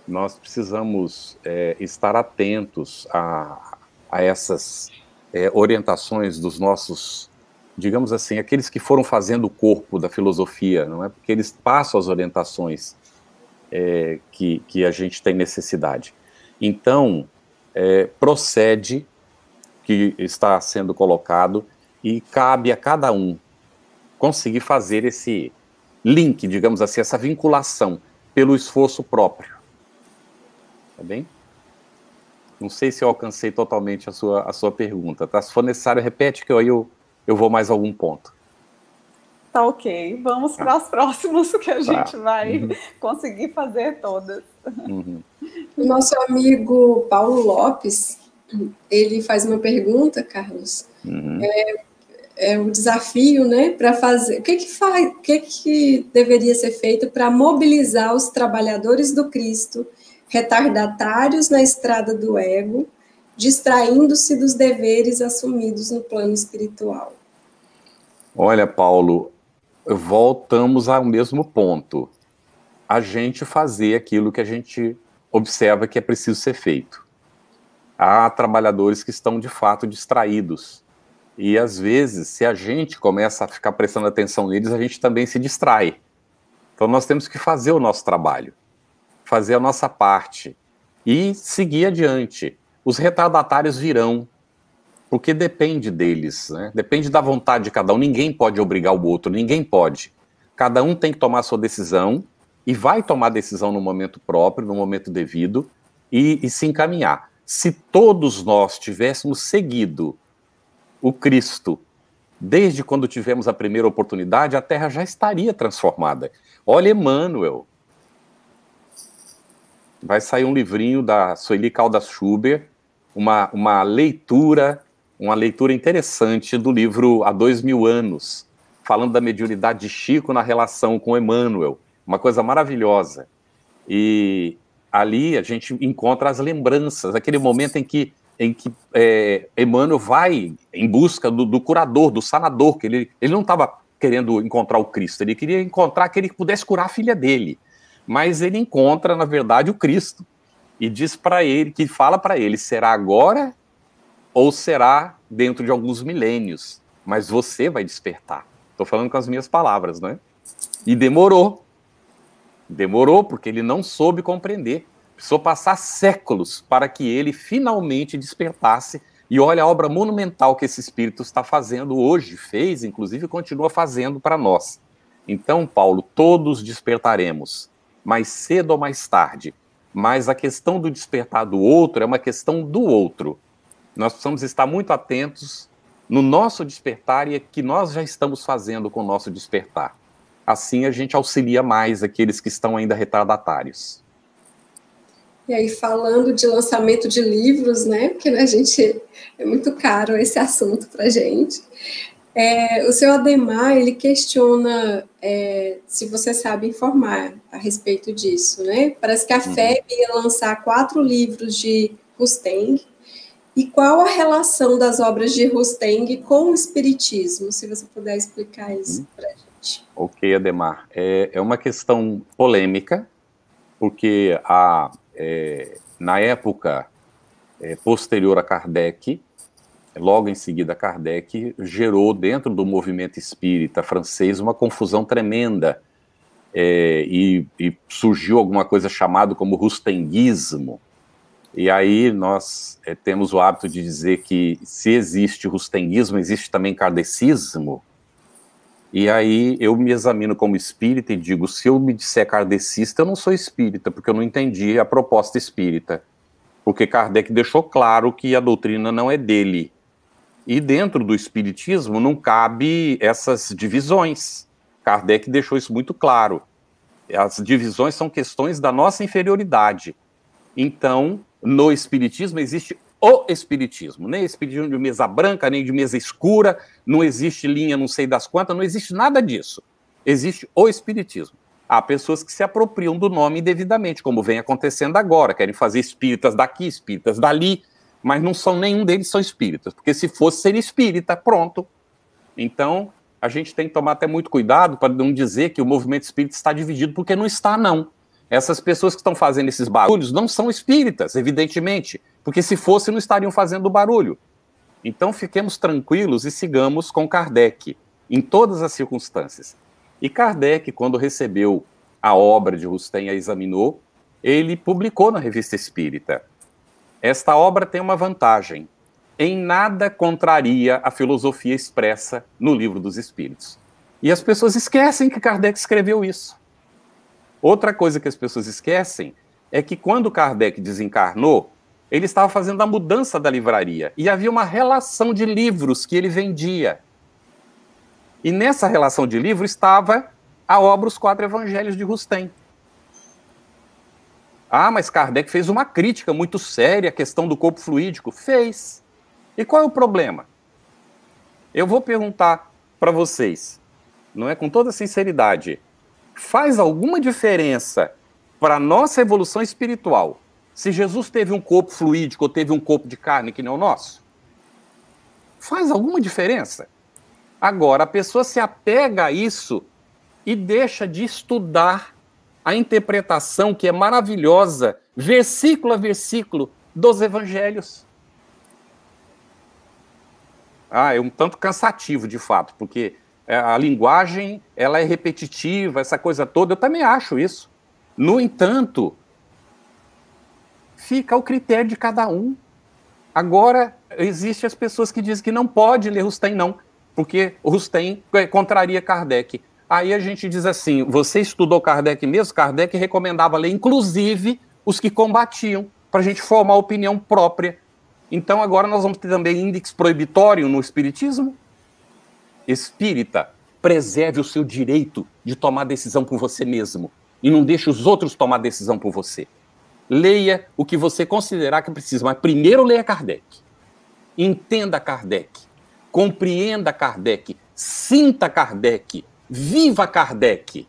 Nós precisamos estar atentos a essas orientações dos nossos, digamos assim, aqueles que foram fazendo o corpo da filosofia, não é? Porque eles passam as orientações que a gente tem necessidade. Então, procede que está sendo colocado e cabe a cada um conseguir fazer esse link, digamos assim, essa vinculação pelo esforço próprio. Tá bem? Não sei se eu alcancei totalmente a sua pergunta, tá? Se for necessário, repete que eu vou mais algum ponto. Tá ok. Vamos para os próximos que a gente vai conseguir fazer todas. O nosso amigo Paulo Lopes, ele faz uma pergunta, Carlos. É o desafio, né, para fazer. O que deveria ser feito para mobilizar os trabalhadores do Cristo, retardatários na estrada do ego, distraindo-se dos deveres assumidos no plano espiritual? Olha, Paulo, voltamos ao mesmo ponto. A gente fazer aquilo que a gente observa que é preciso ser feito. Há trabalhadores que estão, de fato, distraídos. E, às vezes, se a gente começa a ficar prestando atenção neles, a gente também se distrai. Então, nós temos que fazer o nosso trabalho, fazer a nossa parte e seguir adiante. Os retardatários virão, porque depende deles, né? Depende da vontade de cada um. Ninguém pode obrigar o outro, ninguém pode. Cada um tem que tomar a sua decisão e vai tomar a decisão no momento próprio, no momento devido e se encaminhar. Se todos nós tivéssemos seguido o Cristo, desde quando tivemos a primeira oportunidade, a Terra já estaria transformada. Olha, Emmanuel. Vai sair um livrinho da Sueli Caldas Schubert, uma leitura interessante do livro Há 2000 anos, falando da mediunidade de Chico na relação com Emmanuel. Uma coisa maravilhosa. E ali a gente encontra as lembranças, aquele momento em que Emmanuel vai em busca do curador, do sanador, que ele não estava querendo encontrar o Cristo, ele queria encontrar aquele que pudesse curar a filha dele, mas ele encontra, na verdade, o Cristo, e diz para ele, que fala para ele, será agora ou será dentro de alguns milênios, mas você vai despertar. Estou falando com as minhas palavras, não é? E demorou, porque ele não soube compreender. Precisou passar séculos para que ele finalmente despertasse. E olha a obra monumental que esse espírito está fazendo hoje, fez, inclusive, continua fazendo para nós. Então, Paulo, todos despertaremos, mais cedo ou mais tarde. Mas a questão do despertar do outro é uma questão do outro. Nós precisamos estar muito atentos no nosso despertar e que nós já estamos fazendo com o nosso despertar. Assim a gente auxilia mais aqueles que estão ainda retardatários. E aí, falando de lançamento de livros, né, porque a gente, é muito caro esse assunto para a gente, o seu Ademar, ele questiona se você sabe informar a respeito disso, né? Parece que a FEB ia lançar 4 livros de Rusteng, E qual a relação das obras de Rusteng com o Espiritismo? Se você puder explicar isso para a gente. Ok, Ademar. É uma questão polêmica, porque na época posterior a Kardec, logo em seguida Kardec, gerou dentro do movimento espírita francês uma confusão tremenda, e surgiu alguma coisa chamada como rustenguismo. E aí nós temos o hábito de dizer que se existe rustenguismo, existe também kardecismo. E aí eu me examino como espírita e digo, se eu me disser kardecista, eu não sou espírita, porque eu não entendi a proposta espírita. Porque Kardec deixou claro que a doutrina não é dele. E dentro do espiritismo não cabe essas divisões. Kardec deixou isso muito claro. As divisões são questões da nossa inferioridade. Então, no espiritismo existe o espiritismo. Nem espiritismo de mesa branca, nem de mesa escura, não existe linha não sei das quantas, não existe nada disso. Existe o espiritismo. Há pessoas que se apropriam do nome indevidamente, como vem acontecendo agora, querem fazer espíritas daqui, espíritas dali, mas não são, nenhum deles são espíritas, porque se fosse ser espírita, pronto. Então, a gente tem que tomar até muito cuidado para não dizer que o movimento espírita está dividido, porque não está, não. Essas pessoas que estão fazendo esses barulhos não são espíritas, evidentemente, porque se fosse, não estariam fazendo barulho. Então, fiquemos tranquilos e sigamos com Kardec, em todas as circunstâncias. E Kardec, quando recebeu a obra de Rusteng, a examinou, ele publicou na Revista Espírita. Esta obra tem uma vantagem. Em nada contraria a filosofia expressa no Livro dos Espíritos. E as pessoas esquecem que Kardec escreveu isso. Outra coisa que as pessoas esquecem é que quando Kardec desencarnou, ele estava fazendo a mudança da livraria e havia uma relação de livros que ele vendia. E nessa relação de livros estava a obra Os Quatro Evangelhos de Rusteng. Ah, mas Kardec fez uma crítica muito séria à questão do corpo fluídico. Fez. E qual é o problema? Eu vou perguntar para vocês, não é, com toda sinceridade, faz alguma diferença para a nossa evolução espiritual se Jesus teve um corpo fluídico ou teve um corpo de carne que nem o nosso? Faz alguma diferença? Agora, a pessoa se apega a isso e deixa de estudar a interpretação que é maravilhosa, versículo a versículo, dos evangelhos. É um tanto cansativo, de fato, porque a linguagem ela é repetitiva, essa coisa toda, eu também acho isso. No entanto, fica ao critério de cada um. Agora, existem as pessoas que dizem que não pode ler Rusteng, não, porque Rusteng contraria Kardec. Aí a gente diz assim, você estudou Kardec mesmo? Kardec recomendava ler, inclusive, os que combatiam, para a gente formar opinião própria. Então agora nós vamos ter também índex proibitório no espiritismo? Espírita, preserve o seu direito de tomar decisão por você mesmo e não deixe os outros tomar decisão por você. Leia o que você considerar que precisa, mas primeiro leia Kardec. Entenda Kardec. Compreenda Kardec. Sinta Kardec. Viva Kardec.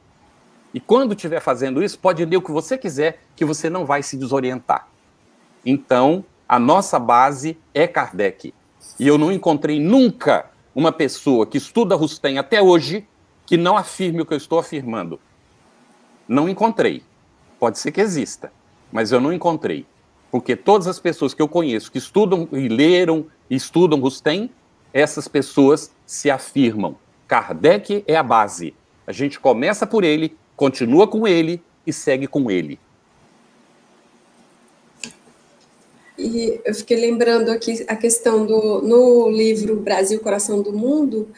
E quando estiver fazendo isso, pode ler o que você quiser, que você não vai se desorientar. Então, a nossa base é Kardec. E eu não encontrei nunca uma pessoa que estuda Rusteng até hoje que não afirme o que eu estou afirmando. Não encontrei. Pode ser que exista, mas eu não encontrei. Porque todas as pessoas que eu conheço que estudam e leram e estudam Rusteng, essas pessoas se afirmam. Kardec é a base. A gente começa por ele, continua com ele e segue com ele. E eu fiquei lembrando aqui a questão no livro Brasil, Coração do Mundo,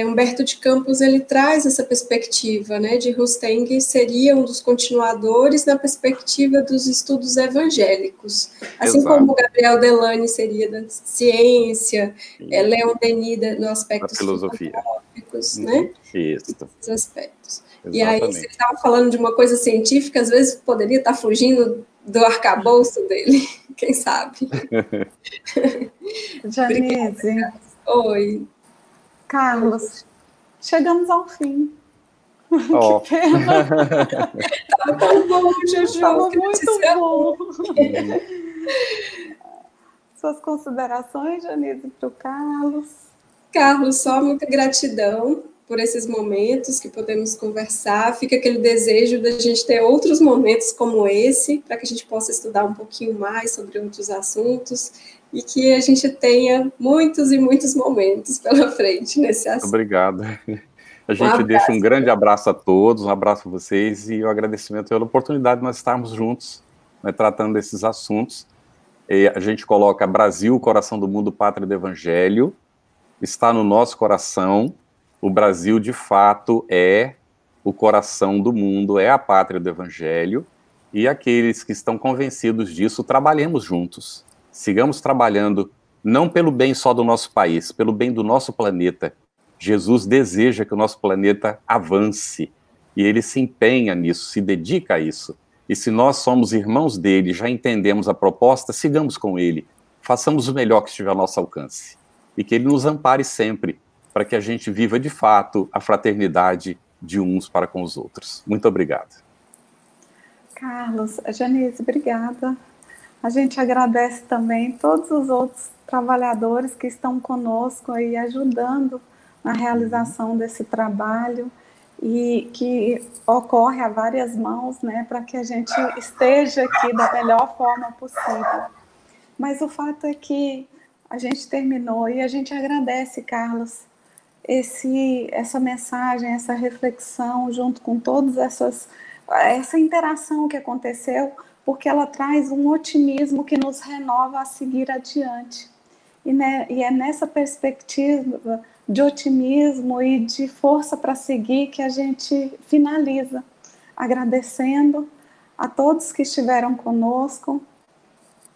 Humberto de Campos ele traz essa perspectiva, né, de Rusteng seria um dos continuadores na perspectiva dos estudos evangélicos, assim Exato. Como Gabriel Delany seria da ciência, Leon Denis no aspecto filosóficos, né? Isso. Esses aspectos. Exatamente. E aí você estava falando de uma coisa científica, às vezes poderia estar fugindo do arcabouço dele, quem sabe? Janise. Oi. Carlos, chegamos ao fim. Oh. Que pena. Estava tão bom, Juju. Estava muito bom. Suas considerações, Janice, para o Carlos? Carlos, só muita gratidão por esses momentos que podemos conversar. Fica aquele desejo da gente ter outros momentos como esse, para que a gente possa estudar um pouquinho mais sobre outros assuntos e que a gente tenha muitos e muitos momentos pela frente nesse assunto. Obrigado. A gente deixa um grande abraço a todos, um abraço a vocês e o agradecimento pela oportunidade de nós estarmos juntos, né, tratando desses assuntos. E a gente coloca Brasil, coração do mundo, pátria do evangelho, está no nosso coração. O Brasil, de fato, é o coração do mundo, é a pátria do evangelho, e aqueles que estão convencidos disso, trabalhemos juntos. Sigamos trabalhando, não pelo bem só do nosso país, pelo bem do nosso planeta. Jesus deseja que o nosso planeta avance, e ele se empenha nisso, se dedica a isso. E se nós somos irmãos dele, já entendemos a proposta, sigamos com ele, façamos o melhor que estiver ao nosso alcance. E que ele nos ampare sempre, para que a gente viva de fato a fraternidade de uns para com os outros. Muito obrigado. Carlos, Janice, obrigada. A gente agradece também todos os outros trabalhadores que estão conosco aí, ajudando na realização desse trabalho e que ocorre a várias mãos, né, para que a gente esteja aqui da melhor forma possível. Mas o fato é que a gente terminou e a gente agradece, Carlos, essa mensagem, essa reflexão, junto com todas essa interação que aconteceu, porque ela traz um otimismo que nos renova a seguir adiante. E é nessa perspectiva de otimismo e de força para seguir que a gente finaliza, agradecendo a todos que estiveram conosco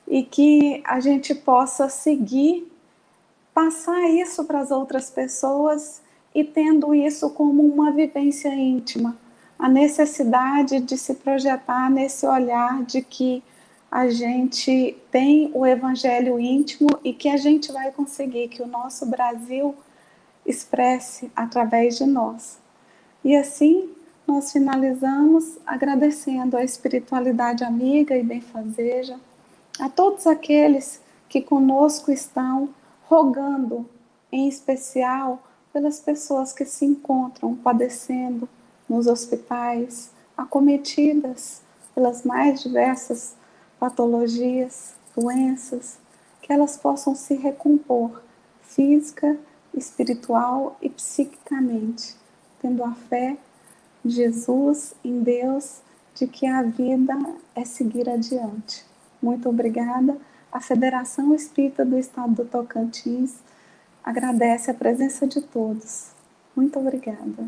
e que a gente possa seguir, passar isso para as outras pessoas e tendo isso como uma vivência íntima, a necessidade de se projetar nesse olhar de que a gente tem o evangelho íntimo e que a gente vai conseguir que o nosso Brasil expresse através de nós. E assim nós finalizamos agradecendo a espiritualidade amiga e benfazeja, a todos aqueles que conosco estão, rogando, em especial, pelas pessoas que se encontram padecendo nos hospitais, acometidas pelas mais diversas patologias, doenças, que elas possam se recompor física, espiritual e psiquicamente, tendo a fé em Jesus, em Deus, de que a vida é seguir adiante. Muito obrigada. A Federação Espírita do Estado do Tocantins agradece a presença de todos. Muito obrigada.